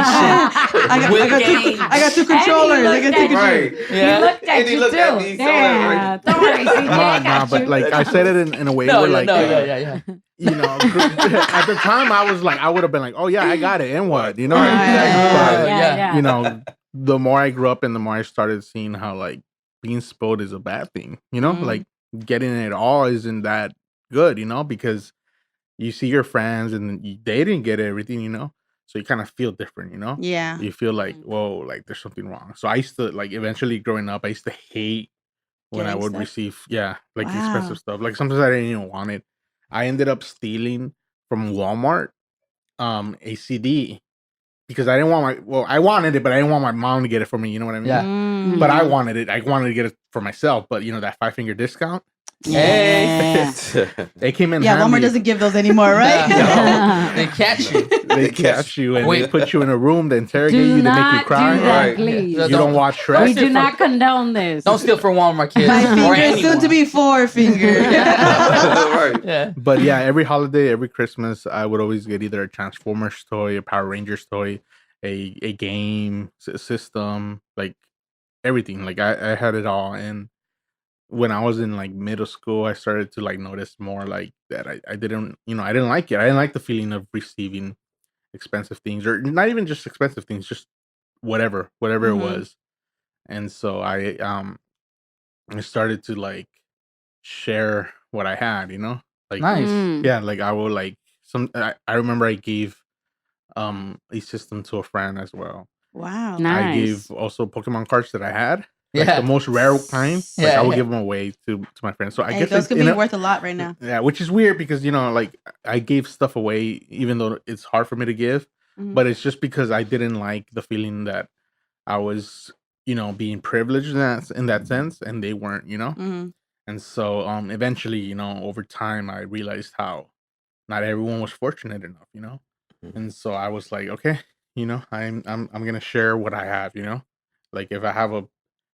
I got two controllers. I got two controllers. Right. Yeah. He looked at And he you looked too. at me, so that, Yeah. Don't worry, CJ. I Nah, got but you. like I said it in a way No, where no, like no, yeah. you know, at the time I was like, I would have been like, oh yeah, I got it, and what, you know? Right. But, Yeah. you know, the more I grew up and the more I started seeing how like being spoiled is a bad thing, you know, Mhm. like getting it all isn't that good, you know, because you see your friends and they didn't get everything, you know, so you kind of feel different, you know. Yeah. You feel like, Mhm. whoa, like there's something wrong. So I used to like eventually growing up, I used to hate when I Getting would stuff? receive, like Wow. expensive stuff. Like sometimes I didn't even want it. I ended up stealing from Walmart a CD because I didn't want I wanted it, but I didn't want my mom to get it for me. You know what I mean? Yeah. Mm. But I wanted it. I wanted to get it for myself. But you know that 5-finger discount. Hey. They came in. Yeah, handy. Walmart doesn't give those anymore, right? Yeah. They catch you. They catch you and they Wait. put you in a room. They interrogate Do you. They make you not cry. do that, Right. please. Yeah. You don't watch Shrek. We do not condone this. Don't steal from Walmart, kids. 5 Or fingers, anyone. soon to be 4 fingers. Right. Yeah. But yeah, every holiday, every Christmas, I would always get either a Transformers toy, a Power Rangers toy, a game system, like everything. Like I had it all. And when I was in like middle school, I started to like notice more like that I didn't, you know, I didn't like it. I didn't like the feeling of receiving expensive things, or not even just expensive things, just whatever Mhm. it was. And so I started to like share what I had, you know? Like Nice. Mm. yeah, like I will like I remember I gave a system to a friend as well. Wow. I gave Nice. also Pokemon cards that I had. Like Yeah. the most rare kind. Like Yeah, I would yeah. give them away to my friends. So I Hey, guess those it's could be worth a lot right now. yeah, which is weird because you know, like I gave stuff away even though it's hard for me to give, Mhm. but it's just because I didn't like the feeling that I was, you know, being privileged in that sense, and they weren't, you know. Mhm. And so eventually, you know, over time I realized how not everyone was fortunate enough, you know. Mhm. And so I was like, okay, you know, I'm gonna share what I have, you know. Like if I have a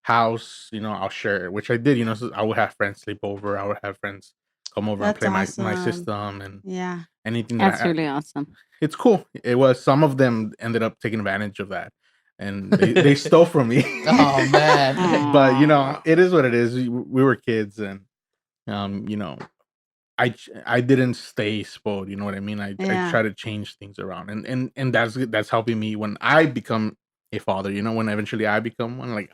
house, you know, I'll share it, which I did, you know. So I would have friends sleep over, I would have friends come over and That's play my awesome. system and Yeah. anything that That's really awesome. it's cool. It was some of them ended up taking advantage of that. And they stole from me. Oh man. But you know, it is what it is. We were kids and you know, I didn't stay spoiled, you know what I mean? I Yeah. try to change things around and that's helping me when I become a father, you know, when eventually I become one. Like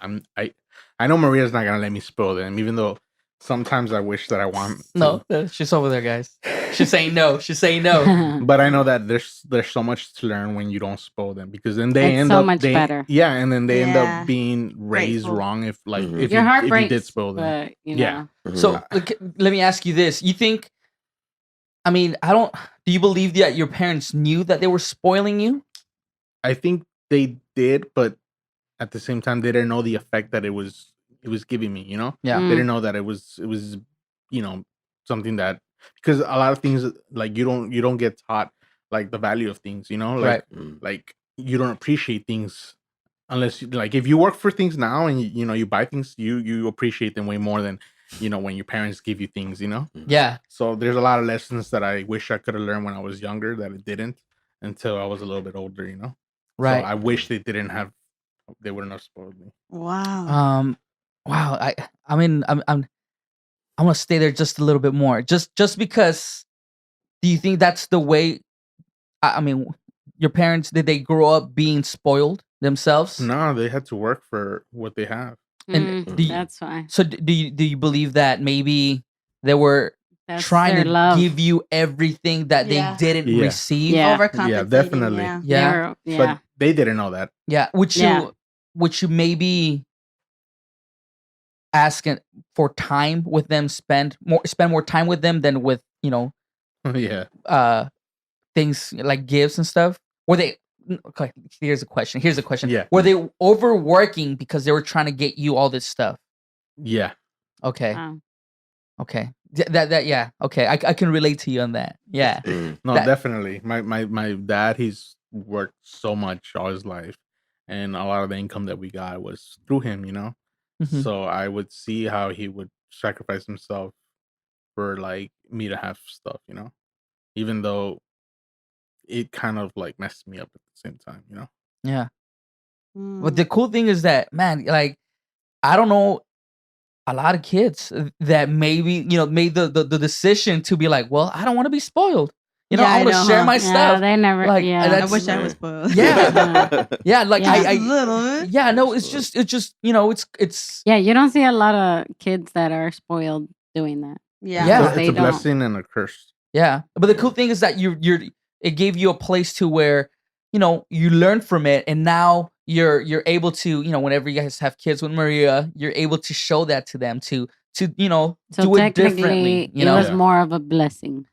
I know Maria's not gonna let me spoil them, even though sometimes I wish that I want to. No, she's over there, guys. She's saying no. She's saying no. But I know that there's so much to learn when you don't spoil them because then they It's end so up much better. Yeah, and then they end Yeah. up being raised Grateful. wrong if like Mhm. if Your heart if you breaks, did spoil them. but you Yeah. know. Mhm. So let me ask you this: you think? I mean, I don't. Do you believe that your parents knew that they were spoiling you? I think they did, but at the same time, they didn't know the effect that it was giving me. You know, Yeah. they Mm. didn't know that it was you know something that because a lot of things like you don't get taught like the value of things. You know, like Right. like you don't appreciate things unless you, like if you work for things now and you know you buy things, you appreciate them way more than you know when your parents give you things. You know. Yeah. So there's a lot of lessons that I wish I could have learned when I was younger that I didn't until I was a little bit older, you know. Right. So I wish they wouldn't have spoiled me. Wow. Wow. I mean, I'm gonna stay there just a little bit more. Just because. Do you think that's the way? I mean, your parents, did they grow up being spoiled themselves? No, they had to work for what they have. And Mm, do you, that's why. so do you believe that maybe they were That's trying their to love. give you everything that Yeah. they didn't Yeah. receive? Yeah. Overcompensating. Yeah, definitely. Yeah. Yeah. Yeah. But they didn't know that. Yeah. Would Yeah. you maybe ask for time with them, spend more time with them than with, you know, Yeah. things like gifts and stuff? Were they okay, here's a question. Yeah. Were they overworking because they were trying to get you all this stuff? Yeah. Okay. Wow. Okay. Yeah. Okay, I can relate to you on that. Yeah. No, That- definitely. My dad, he's worked so much all his life, and a lot of the income that we got was through him. Mhm. So I would see how he would sacrifice himself for like me to have stuff. Even though it kind of like messed me up at the same time. Yeah. But Mm. the cool thing is that, man, like, I don't know a lot of kids that maybe, made the decision to be like, well, I don't want to be spoiled. Yeah, I I want to know, share huh? my Yeah, stuff. they never. Like, Yeah. I that's, wish I was spoiled. Yeah. Yeah, like Yeah. Just a I little bit. yeah, no, it's just it's Yeah, you don't see a lot of kids that are spoiled doing that. Yeah. Yeah. It's They a don't. blessing and a curse. Yeah, but the cool thing is that it gave you a place to where you learn from it, and now you're able to whenever you guys have kids with Maria, you're able to show that to them to So do it differently. technically, it was Yeah. more of a blessing.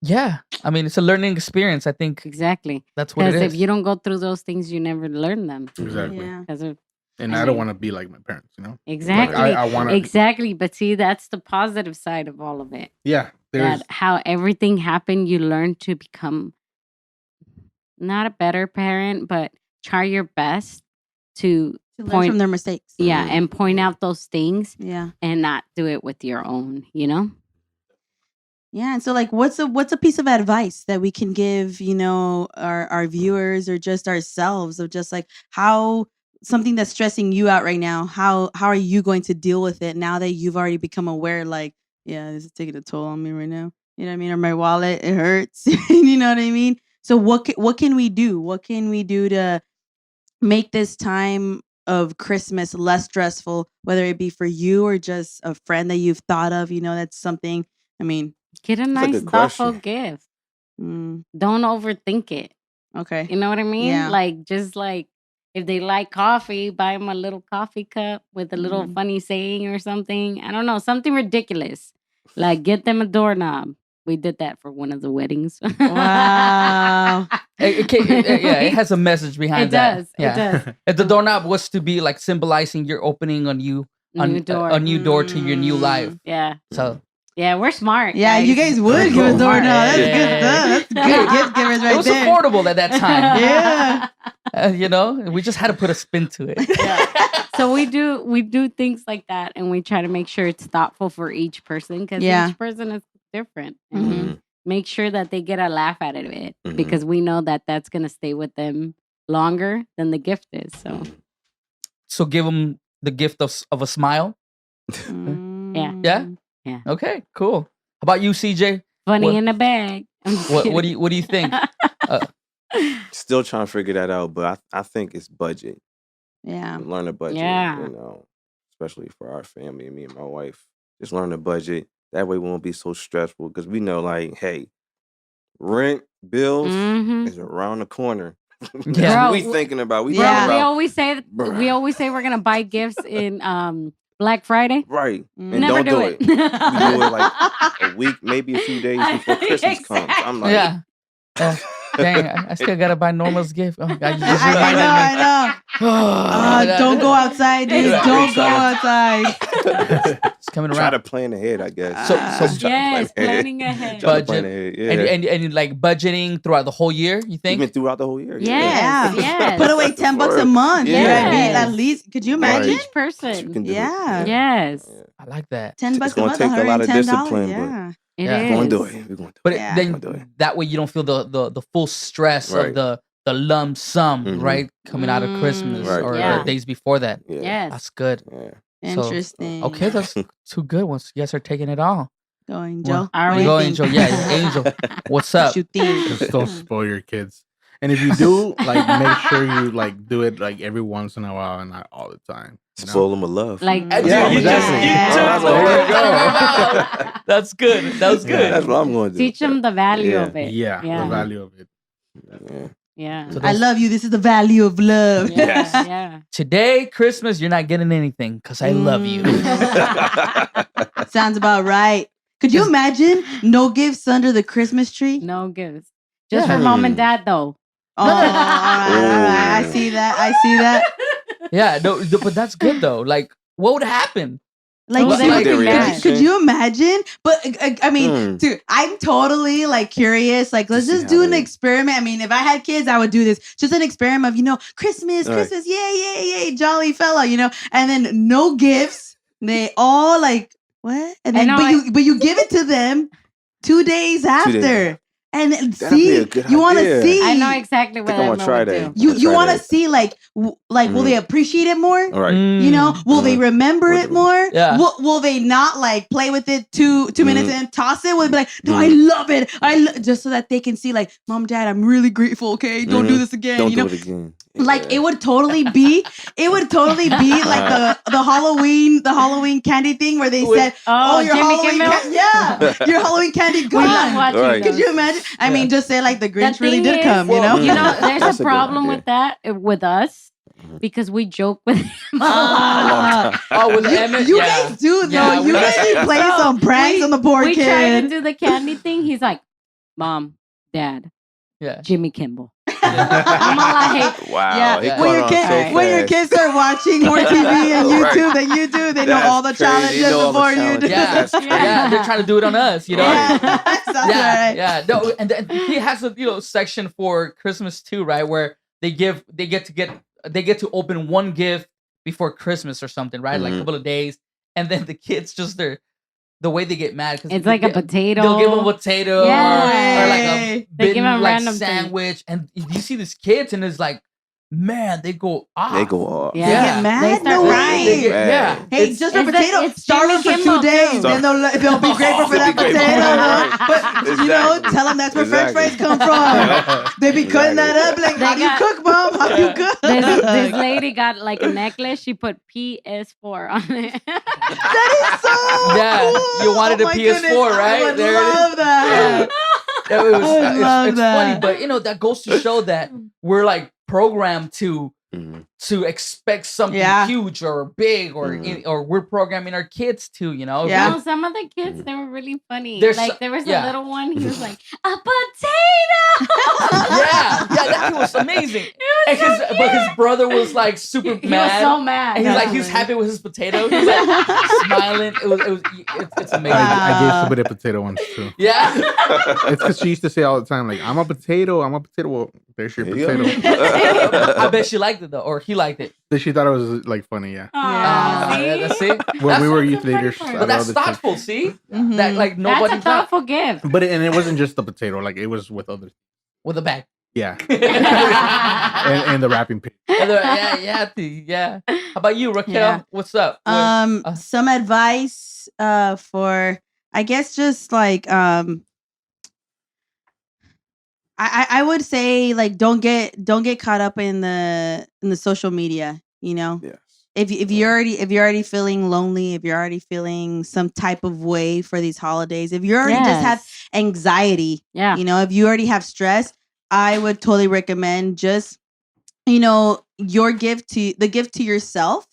Yeah, I mean it's a learning experience. I think Exactly. that's what it Because is. if you don't go through those things, you never learn them. Exactly. Yeah. 'Cause of- And I I don't mean- want to be like my parents. exactly. Like, I want to. Exactly. But see, that's the positive side of all of it. Yeah. There's. That how everything happened, you learn to become not a better parent, but try your best to To learn point from their mistakes. yeah, and point out those things Yeah. and not do it with your own, Yeah. And so like what's a piece of advice that we can give, our viewers or just ourselves of just like how something that's stressing you out right now, how are you going to deal with it now that you've already become aware, like, yeah, this is taking a toll on me right now. You know what I mean? Or my wallet, it hurts. You know what I mean? So what can we do? What can we do to make this time of Christmas less stressful, whether it be for you or just a friend that you've thought of, that's something, I mean, Get a That's a nice, good thoughtful question. gift. mm, Don't overthink it. okay. You know what I mean? Yeah. Like, just like if they like coffee, buy them a little coffee cup with a little funny saying or something. I don't know, something ridiculous. Like, get them a doorknob. We did that for one of the weddings. Wow. It has a message behind It that. does. Yeah. It does. If the doorknob was to be like symbolizing you're opening a new door. a new door to your new life. Yeah. So Yeah, we're smart. Yeah, you guys would give a Cool. doorknob. That's Yeah. good stuff. That's good gift givers it right was there. affordable at that time. Yeah. We just had to put a spin to it. Yeah. So we do things like that, and we try to make sure it's thoughtful for each person because Yeah. each person is different. Mhm. And make sure that they get a laugh out of it Mhm. because we know that that's gonna stay with them longer than the gift is. So So give them the gift of a smile. Yeah? Yeah. Okay, cool. How about you, CJ? funny What- in a bag. I'm just What kidding. do you think? Still trying to figure that out, but I think it's budget. Yeah. Learn a budget. Yeah. Especially for our family, me and my wife. Just learn a budget. That way we won't be so stressful because we know, like, hey, rent, bills Mhm. is around the corner. That's Yeah. what we Bro, thinking about. We Bro, thinking we about always say we're gonna buy gifts in Black Friday. right. And Never don't do it. it. We do it like a week, maybe a few days before Christmas comes. I'm like, Yeah. Dang, I still gotta buy Normal's gift. Oh, God, you just I reminded me. know. Don't go outside, dude. Yeah. Don't go Excited. outside. It's coming try around. to plan ahead, I guess. So- Just try to Yes, plan ahead. planning ahead. Try to plan Budget. ahead, yeah. And like budgeting throughout the whole year, you think? Even throughout the whole year. Yes, yes. Put away $10 a month. Yeah. You know what I mean? Yes. At least, could you Right. imagine? Each You person. can do it. Yeah. Yes, Yeah. I like that. $10 It's a gonna month, take a lot of $110. discipline, but Yeah. it Yeah. is. We're gonna do it. We're gonna do But it. Yeah. then We'll do it. that way you don't feel the full stress of Right. the lump sum, Mhm. right? Coming out of Christmas Right. or Yeah. the days before that. Yeah. Yes. That's good. Yeah. So, Interesting. okay, that's two good ones. You guys are taking it all. Go, Angel. Well, Are What do we? you Go, think? Angel. Yeah, Angel. What's up? What you think? Just don't spoil your kids. And if you do, like, make sure you like do it like every once in a while and not all the time. You know? Spoil them with love. Like, Yeah, Yeah, you just exactly. you took There the you word go. out of my mouth. That's good. That was Yeah, good. That's what I'm going to do. teach them the value Yeah. of it. Yeah, Yeah. the value of it. Yeah. Yeah. So I those- love you. This is the value of love. Yeah. Yeah. Today, Christmas, you're not getting anything because I love you. Sounds about right. Could you imagine no gifts under the Christmas tree? No gifts. Just Yeah. for mom and dad, though. Oh, all right. I see that. Yeah, no, but that's good though. Like, what would happen? Like, Oh, they would be mad. could you imagine? But I mean, dude, I'm totally like curious. Like, let's just do an experiment. I mean, if I had kids, I would do this. Just an experiment of, Christmas, yay, jolly fella, and then no gifts. They all like, what? And then, but you give it to them 2 days after. And see, you want to see. I know exactly what I'm going to do. You want to see, like, will they appreciate it more? All right. Will they remember it more? Yeah. Will they not like play with it two minutes and toss it? Will they be like, no, I love it. Just so that they can see, like, Mom, Dad, I'm really grateful. Okay, don't do this again. Don't do it again. Like it would totally be like the Halloween candy thing where they said, your Halloween your Halloween candy gone. Could you imagine? I mean, just say like the Grinch really did come, there's a problem with that with us because we joke with him a lot. With Emmett? You guys do though. You guys play some pranks on the poor kid. We try to do the candy thing. He's like, Mom, Dad, Jimmy Kimmel. I'm like, wow. When your kids start watching more TV and YouTube than you do, they know all the challenges before you do. Yeah, they're trying to do it on us, Yeah. No, and then he has a section for Christmas too, right? Where they get to open one gift before Christmas or something, right? Like a couple of days, and then the kids the way they get mad because it's like a potato. They'll give them a potato or like a random sandwich, and you see these kids, and it's like, man, they go off. They go off. Yeah. They get mad. No way. Hey, just for potato, starve them for 2 days, then they'll be grateful for that potato. But tell them that's where French fries come from. They be cutting that up like, how you cook, Mom? How you cook? This lady got like a necklace. She put PS4 on it. That is so cool. You wanted a PS4, right? I would love that. It's funny, but that goes to show that we're like programmed to expect something huge or big or we're programming our kids to, No, some of the kids, they were really funny. There was a little one, he was like, a potato. That kid was amazing. But his brother was like super mad. He was so mad. And he's happy with his potato. He's like smiling. It's amazing. I gave somebody a potato once too. Yeah. It's because she used to say all the time, like, I'm a potato. Well, there's your potato. I bet she liked it though, or he liked it. She thought it was like funny, yeah. See? When we were youth leaders. But that's thoughtful, see? That like nobody. That's a thoughtful gift. But it wasn't just the potato, like it was with other. With a bag. Yeah. and the wrapping paper. Yeah. How about you, Raquel? Yeah. What's up? Some advice for, I guess, just like I would say, like, don't get caught up in the social media, Yes. If you're already feeling lonely, if you're already feeling some type of way for these holidays, if you already just have anxiety, if you already have stress, I would totally recommend just, your gift to yourself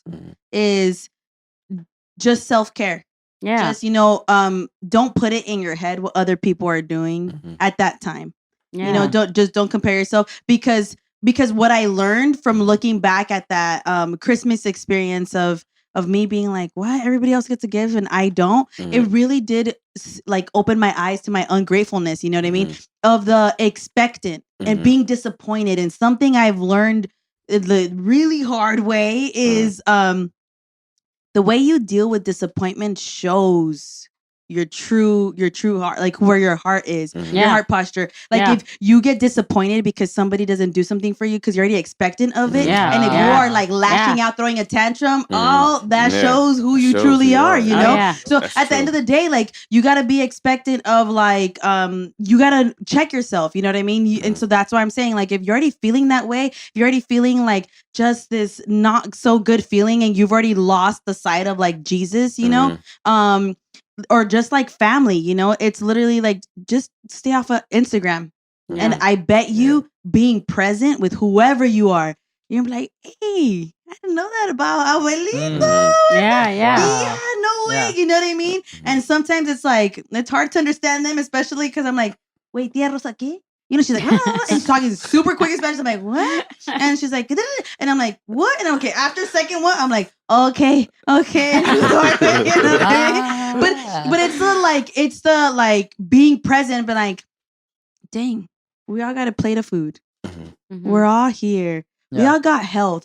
is just self-care. Yeah. Just, don't put it in your head what other people are doing at that time. Yeah. Don't compare yourself because what I learned from looking back at that Christmas experience of me being like, what, everybody else gets a gift and I don't, it really did like open my eyes to my ungratefulness, you know what I mean? Of the expectant and being disappointed. And something I've learned the really hard way is the way you deal with disappointment shows your true heart, like where your heart is, your heart posture. Like if you get disappointed because somebody doesn't do something for you because you're already expectant of it, and if you are like lashing out, throwing a tantrum, that shows who you truly are, So at the end of the day, like you gotta be expectant of like you gotta check yourself, you know what I mean? And so that's why I'm saying, like, if you're already feeling that way, if you're already feeling like just this not so good feeling and you've already lost the sight of like Jesus, or just like family, it's literally like just stay off of Instagram. And I bet you being present with whoever you are, you're like, hey, I didn't know that about Abuelito. Yeah, no way. You know what I mean? And sometimes it's like, it's hard to understand them, especially because I'm like, wait, tía Rosa, ¿qué? You know, she's like, and she's talking super quick in Spanish. I'm like, what? And she's like, and I'm like, what? And okay, after second one, I'm like, okay. But it's the like being present, but like, dang, we all got a plate of food. We're all here. We all got health.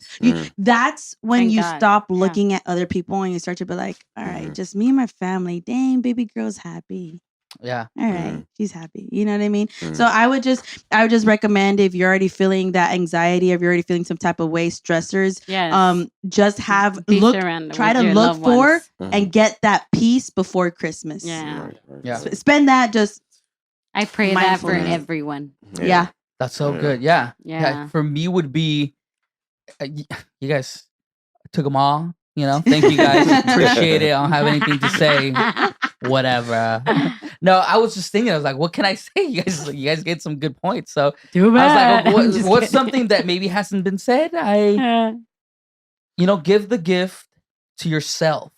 That's when Thank you God. stop looking at other people and you start to be like, all right, just me and my family. Dang, baby girl's happy. Yeah. All right, she's happy. You know what I mean? So I would just recommend, if you're already feeling that anxiety, if you're already feeling some type of way, stressors, just try to look for and get that peace before Christmas. Yeah. Spend that just. I pray that for everyone. Yeah. That's so good. Yeah. Yeah. For me would be, you guys took them all, you know, thank you guys. Appreciate it. I don't have anything to say. Whatever. No, I was just thinking, I was like, what can I say? You guys get some good points. So I was like, what's something that maybe hasn't been said? Give the gift to yourself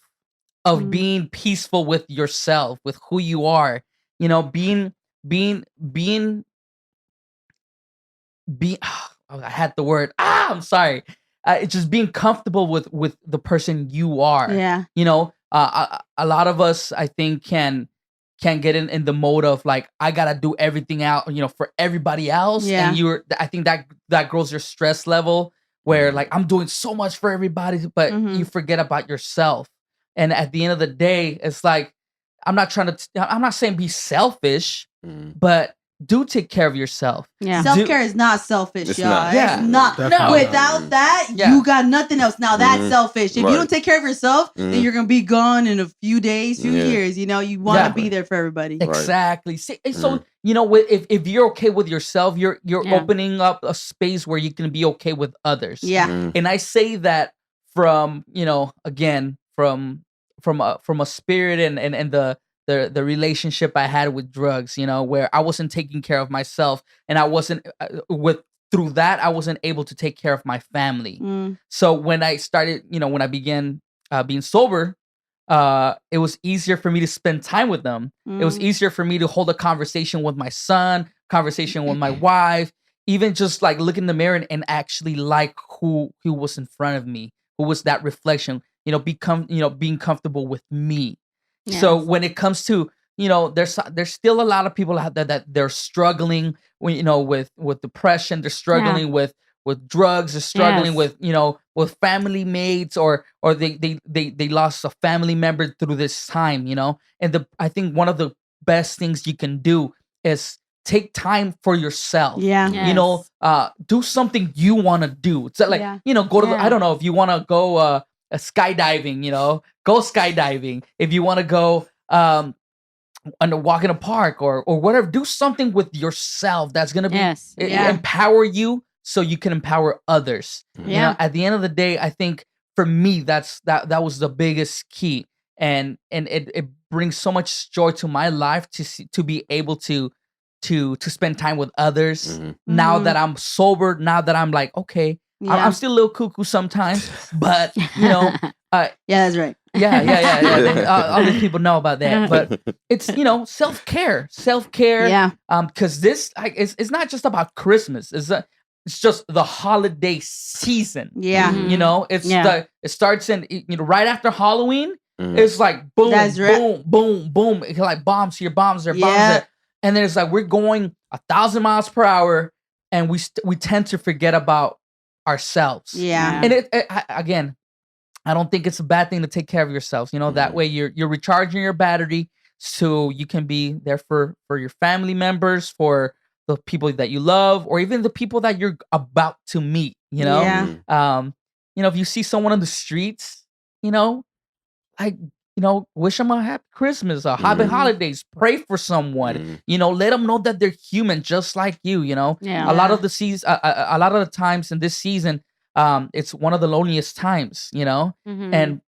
of being peaceful with yourself, with who you are, being I had the word. I'm sorry. It's just being comfortable with the person you are. Yeah. A lot of us, I think, can get in the mode of like, I gotta do everything out, for everybody else. Yeah. And I think that grows your stress level, where like, I'm doing so much for everybody, but you forget about yourself. And at the end of the day, it's like, I'm not saying be selfish, but do take care of yourself. Yeah. Self-care is not selfish, It's y'all. not. Yeah. It's not. Definitely. Without that, Yeah. you got nothing else. Now that's selfish. If Right. you don't take care of yourself, then you're gonna be gone in a few days, few Yeah. years. You want to Yeah. be there for everybody. Exactly. See, so if you're okay with yourself, you're opening up a space where you can be okay with others. Yeah. And I say that from again from a spirit and the relationship I had with drugs, where I wasn't taking care of myself, and I wasn't through that I wasn't able to take care of my family. So when I started, when I began being sober, it was easier for me to spend time with them. It was easier for me to hold a conversation with my son, conversation with my wife, even just like look in the mirror and actually like who was in front of me, who was that reflection, being comfortable with me. Yes. So when it comes to, there's still a lot of people out there that they're struggling with depression, they're struggling with drugs, they're struggling with family mates, or they lost a family member through this time, and I think one of the best things you can do is take time for yourself. Yeah. Yes. Do something you want to do. So like, go to I don't know, if you want to go skydiving, go skydiving. If you want to go and walk in a park or whatever, do something with yourself that's gonna be empower you, so you can empower others. At the end of the day, I think for me that was the biggest key, and it brings so much joy to my life to be able to spend time with others. Now that I'm sober, now that I'm like, okay, I'm still a little cuckoo sometimes, but yeah, that's right. Yeah. Other people know about that, but it's self-care. Yeah. Because this it's not just about Christmas. It's just the holiday season. Yeah. It starts in right after Halloween. It's like boom, That's right. boom, boom, boom. It's like bombs here, bombs there, bombs there, and then it's like we're going 1,000 miles per hour, and we tend to forget about ourselves. Yeah. And again, I don't think it's a bad thing to take care of yourselves. That way you're recharging your battery, so you can be there for your family members, for the people that you love, or even the people that you're about to meet. Yeah. If you see someone on the streets, wish them a happy Christmas, a happy holidays. Pray for someone. Let them know that they're human, just like you. Yeah. A lot of the times in this season, it's one of the loneliest times, and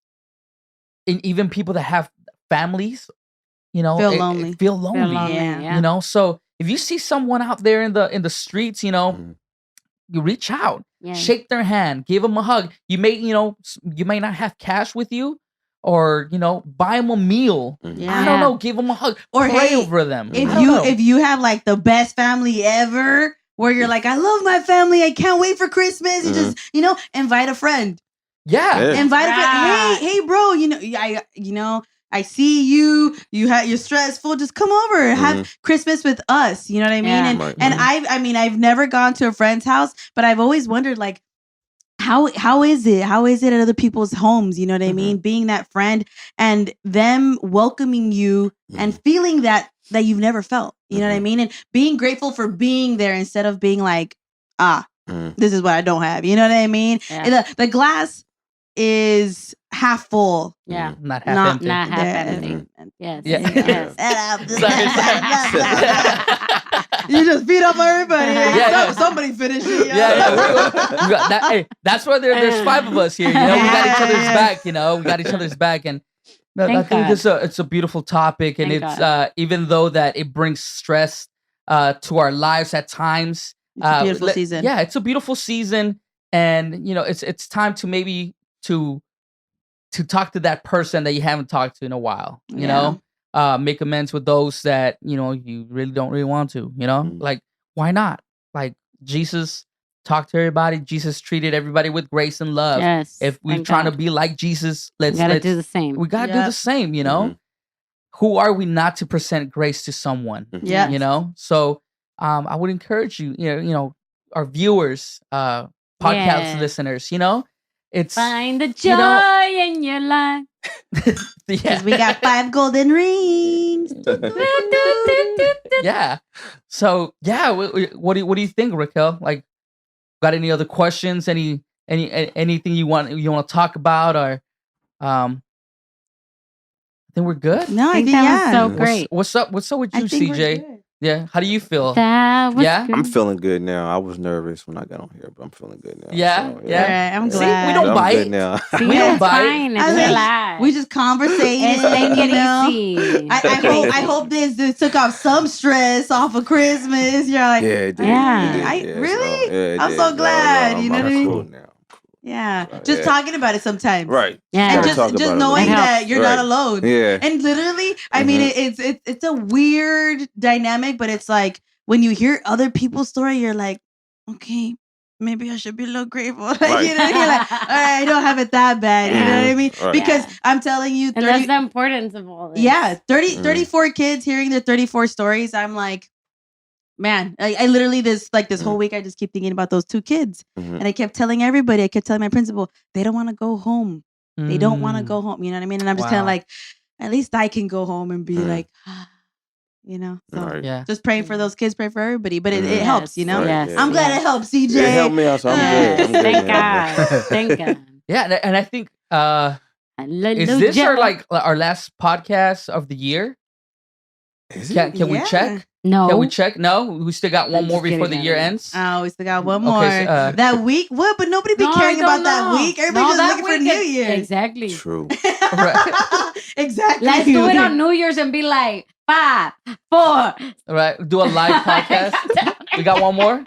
even people that have families, Feel lonely. feel lonely. Yeah. So if you see someone out there in the streets, you reach out, Yeah. shake their hand, give them a hug. You may not have cash with you, or buy them a meal. Yeah. I don't know, give them a hug Or pray hey, over them. if you have like the best family ever, where you're like, I love my family, I can't wait for Christmas, you just invite a friend. Invite a friend. Hey bro, I see you have you're stressful, just come over, have Christmas with us, you know what I mean? And I've never gone to a friend's house, but I've always wondered, like, how is it at other people's homes, you know what I mean, being that friend and them welcoming you and feeling that you've never felt, you know what I mean, and being grateful for being there instead of being like, this is what I don't have, you know what I mean. The glass is half full, not half empty. Yes. You just beat up everybody. Somebody finish it. Hey, that's why there's 5 of us here. We got each other's back. We got each other's back, and I think it's a beautiful topic, and it's even though that it brings stress to our lives at times. It's a beautiful season. Yeah, it's a beautiful season, and it's time to maybe to talk to that person that you haven't talked to in a while. Make amends with those that you really don't really want to. Like, why not? Like, Jesus talked to everybody. Jesus treated everybody with grace and love. Yes, if we're trying to be like Jesus, let's do the same. We gotta do the same. Who are we not to present grace to someone? So I would encourage you, our viewers, podcast listeners, it's find the joy in your life. Because we got 5 golden rings. Yeah. So what do you think, Raquel? Like, got any other questions? Anything you want to talk about, or I think we're good. No, I think that was so great. What's up with you, CJ? Yeah, how do you feel? That was good. I'm feeling good now. I was nervous when I got on here, but I'm feeling good now. Yeah. Right, I'm glad. See, we don't bite. Good now. We don't bite. We just conversating. I hope this took off some stress off of Christmas. You're like, it did. Really? I'm so glad. You know what I mean? Cool now. Yeah, just talking about it sometimes, right? And just knowing that you're not alone. Yeah, and literally, I mean, it's a weird dynamic, but it's like when you hear other people's story, you're like, okay, maybe I should be a little grateful. Like, you're like, all right, I don't have it that bad. You know what I mean? Right. Because I'm telling you, and that's the importance of all this. Yeah, 34 kids hearing their 34 stories. I'm like, man, I literally this whole week I just keep thinking about those 2 kids, and I kept telling everybody. I kept telling my principal, they don't want to go home. They don't want to go home. You know what I mean? And I'm just kind of like, at least I can go home and be like, So just praying for those kids, pray for everybody. But it helps, Yes. I'm glad it helps, CJ. It helped me out, so I'm good. Thank God. Thank God. Yeah, and I think is this our last podcast of the year? Can we check? No. Can we check? No, we still got one more before the year ends. Oh, we still got one more. Okay, so, that week? What? But nobody be caring about that week. Everybody just looking for New Year's. Exactly. True. Exactly. Let's do it on New Year's and be like 5, 4. Right. Do a live podcast. We got one more.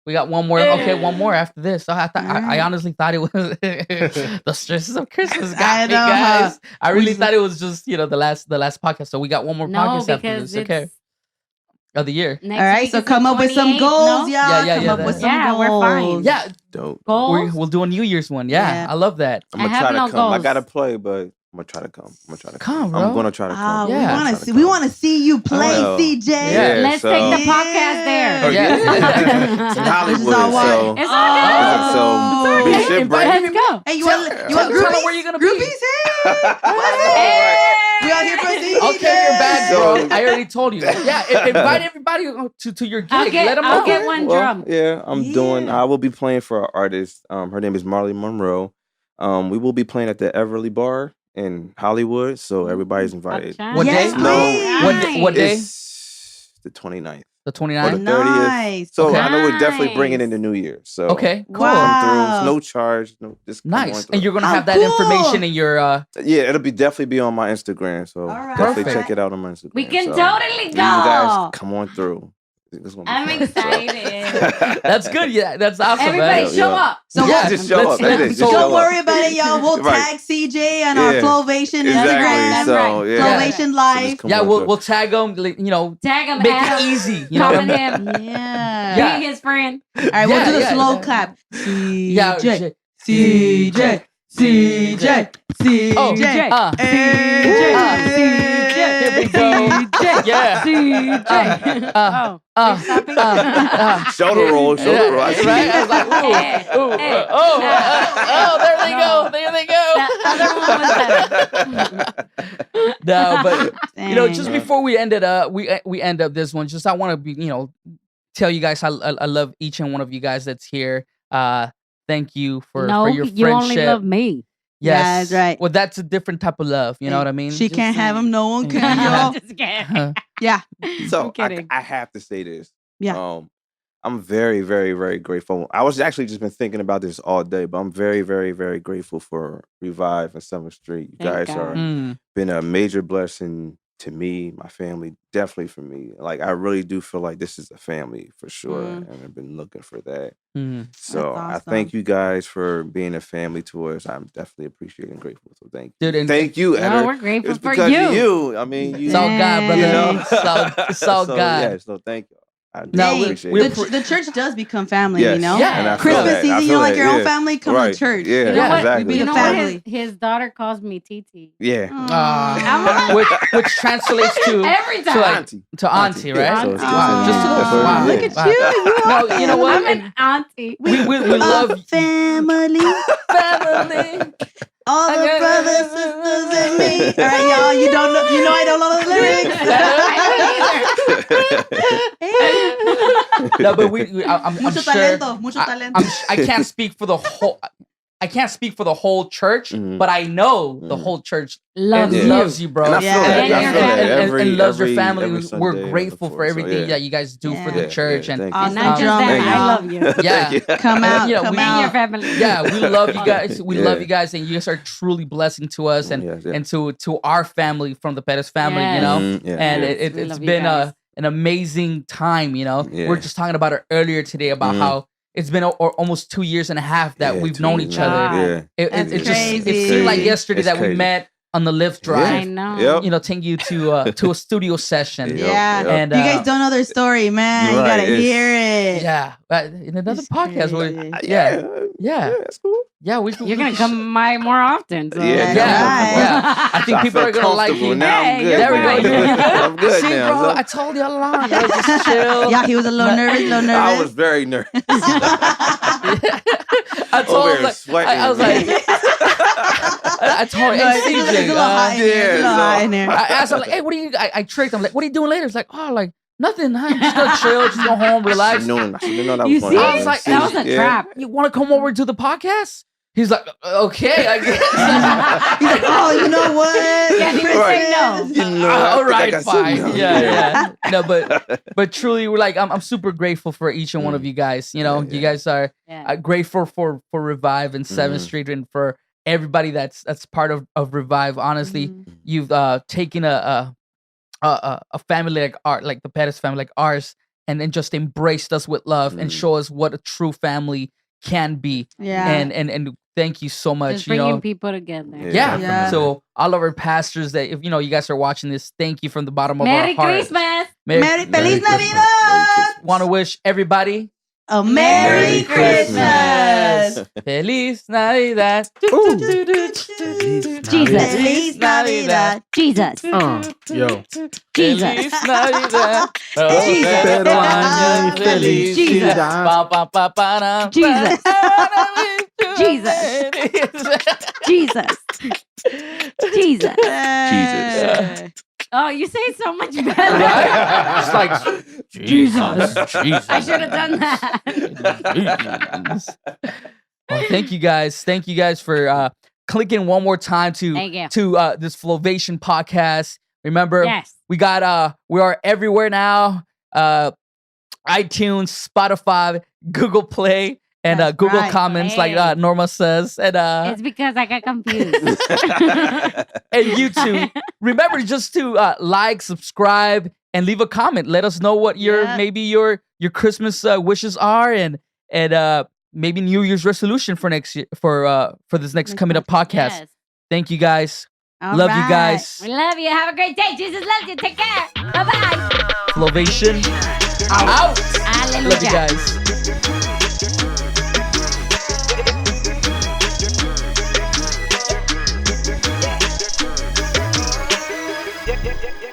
Okay, one more after this. So I honestly thought it was the stresses of Christmas got me, guys. I really thought it was just the last podcast. So we got one more podcast after this. Okay. Of the year. All right, so come up with some goals, y'all. Come up with some goals. We're fine. Yeah, dope. Goals. We'll do a New Year's one. Yeah, I love that. I'm gonna try to come. Goals. I gotta play, but I'm gonna try to come. Come, bro. I'm gonna try to come. We want to see you play, CJ. Yeah, let's take the podcast there. It's in Hollywood, so we should break. Let's go. Hey, you want groupies? Where you gonna be? Hey. We out here for CJ. Okay, you're back, bro. I already told you. Yeah, invite everybody to your gig. Let them know. I'll get one drum. Yeah, I will be playing for an artist. Her name is Marley Monroe. We will be playing at the Everly Bar in Hollywood, so everybody's invited. What day? No. What day? It's the 29th. The 29th? Or the 30th. Nice. So I know we're definitely bringing in the new year. So okay, cool. Come through. It's no charge. No, just nice. And you're gonna have that information in your yeah, it'll definitely be on my Instagram. So definitely check it out on my Instagram. We can totally go. You guys come on through. It's gonna be I'm fun. excited. That's good. Yeah, that's awesome, Everybody man. show up. So Yeah, just show let's- up. That's it. Just so- show don't up. worry about it, y'all. We'll Right. tag CJ on our Yeah. FloVation Exactly. Instagram, So yeah. FloVation So just Live. come Yeah, on we'll through. we'll tag them. You know, Tag him. make add it him, easy. You know what I comment mean? him. Yeah. Yeah. Be his friend. All right, we'll Yeah, do the yeah, slow yeah. clap. Yeah, CJ, CJ, CJ, CJ. Oh, here we go. Yeah. CJ. Shoulder roll. Shoulder roll. I see Right? it. I was like, ooh, Hey, ooh, hey. there they No. go. There they go. That other one was better. No, but you know, just Dang. before we ended we end up this one, just I want to be, you know, tell you guys I love each and one of you guys that's here. Thank you for your friendship. you only love me. Yes, Yeah, that's right. Well, that's a different type of love. You know what I mean? She Just can't have saying. him. No one can, Yeah. y'all. Just kidding. Yeah. So I'm kidding. I have to say this. Yeah. I'm very, very, very grateful. I was actually just been thinking about this all day, but I'm very, very, very grateful for Revive and 7th Street. You Thank guys God. are Mm. been a major blessing to me, my family, definitely for me. Like I really do feel like this is a family for sure, Mm. and I've been looking for that. Mm. So I awesome. thank you guys for being a family to us. I'm definitely appreciating and grateful. So thank you. Dude, and Thank you, No, Eder. we're grateful It's for because you. of you. I mean, you It's all God, brother. you know, It's all so, God. Yeah, so thank you. I do No, appreciate we- it. The church does become family, Yes. you know? Yeah. And I feel Christmas that. I season, you feel know, like that, your own yeah. family, come Right. to church. Yeah, you know? Yeah. What? exactly. Be You the know what? family. His daughter calls me TT. Yeah. Ah. which translates to Every time. to like Auntie. to auntie, Yeah, right? so it's Wow. Just to the that's what it wow. is. Look at Wow. you. You No, are you know what? I'm And an auntie. we a love family. family. All the brothers, sisters, and me. All right, y'all. You don't know. You know I don't know the lyrics. No, but I'm Mucho sure. talento. Mucho talento. I can't speak for the whole. I can't speak for the whole church, Mhm. but I know the Mhm. whole church Loves Yeah. you. loves you, bro. And I Yeah. feel that. And I your feel that family. every, and loves your every- family. every We're Sunday and grateful so for everything yeah. that you guys do for the Yeah. church, yeah, and thank And you. not just Drama, that, y'all. I love you. Yeah. Come out. you know, Come we- And your out. family. yeah, we love you guys. We Yeah. love you guys, and you guys are truly blessing to us and Yes, yeah. and to our family from the Pettis family. You Yes. know, Mhm, yeah, and yeah. it, We it's love you been guys. an amazing time. You know, Yeah. we're just talking about it earlier today about Mhm. how it's been almost 2 years and a half that Yeah, we've 2 known years each now. other. Yeah. That's It just it crazy. seemed like Crazy. yesterday It's that we crazy. met on the lift I drive. know. Yep. You know, taking you to a studio session. Yep, Yeah. yep. And You guys don't know their story, man. You Right, gotta it's- hear it. yeah, in another It's podcast. crazy. Yeah. That's cool. Yeah, we You're going to come by more often. So. Yeah, yeah. I think So people feel are gonna like comfortable you. now. I'm Hey, good. you're There we go. fine. You're good. I'm good See, now. bro, so- I told you all along. You know, just chill. Yeah, he was a little nervous, I was very nervous. I told Over him, here like, sweating. I was like, I told No, hey, it's a CJ, little hot in here. It's a little yeah, hot in there. I asked him like, hey, what are you? I tricked him like, what are you doing later? It's like, oh, like nothing. I'm just gonna chill, just go home, relax. I should've known that You was see? gonna I was happen. like, That was a Yeah. trap. You want to come over to the podcast? He's like, okay, I guess. He's like, oh, you know what? Yeah, he would Right. say no. You know, I all think I right, got fine. something. Yeah. No, but truly, we're like, I'm super grateful for each and one of you guys. You know, Yeah, you yeah. guys are Yeah. grateful for Revive and 7th Mhm. Street and for everybody that's part of Revive. Honestly, Mhm. you've taken a family like the Pettis family like ours, and then just embraced us with love and Mhm. show us what a true family can be. Yeah. And thank you so much. Just you bringing know, people together. yeah. Yeah. So all of our pastors that if you know you guys are watching this, thank you from the bottom of Merry our heart. Christmas. Merry Feliz Christmas. Navidad. Want to wish everybody A Merry Merry Christmas. Feliz Navidad. Jesus. Feliz Navidad. Jesus. Yo. Feliz Navidad. Jesus. Año feliz. Jesus. Pa, pa, pa, pa, da, Jesus. pa. Jesus. Jesus. Jesus. Oh, you say it so much better. Right? It's like Jesus. Jesus. I should have done that. Well, thank you guys. Thank you guys for clicking one more time Thank you. to this FloVation podcast. Remember, Yes. we are everywhere now. iTunes, Spotify, Google Play, and That's Google right. Comments, like Hey. Norma says, and It's because I got confused. and YouTube. Remember just to like, subscribe, and leave a comment. Let us know what your maybe your Christmas wishes are, and maybe New Year's resolution for next year for this next coming up podcast. Yes. Thank you guys. All Love you right. guys. We love you. Have a great day. Jesus loves you. Take care. Bye-bye. FloVation out. Hallelujah. Love you guys. Yeah.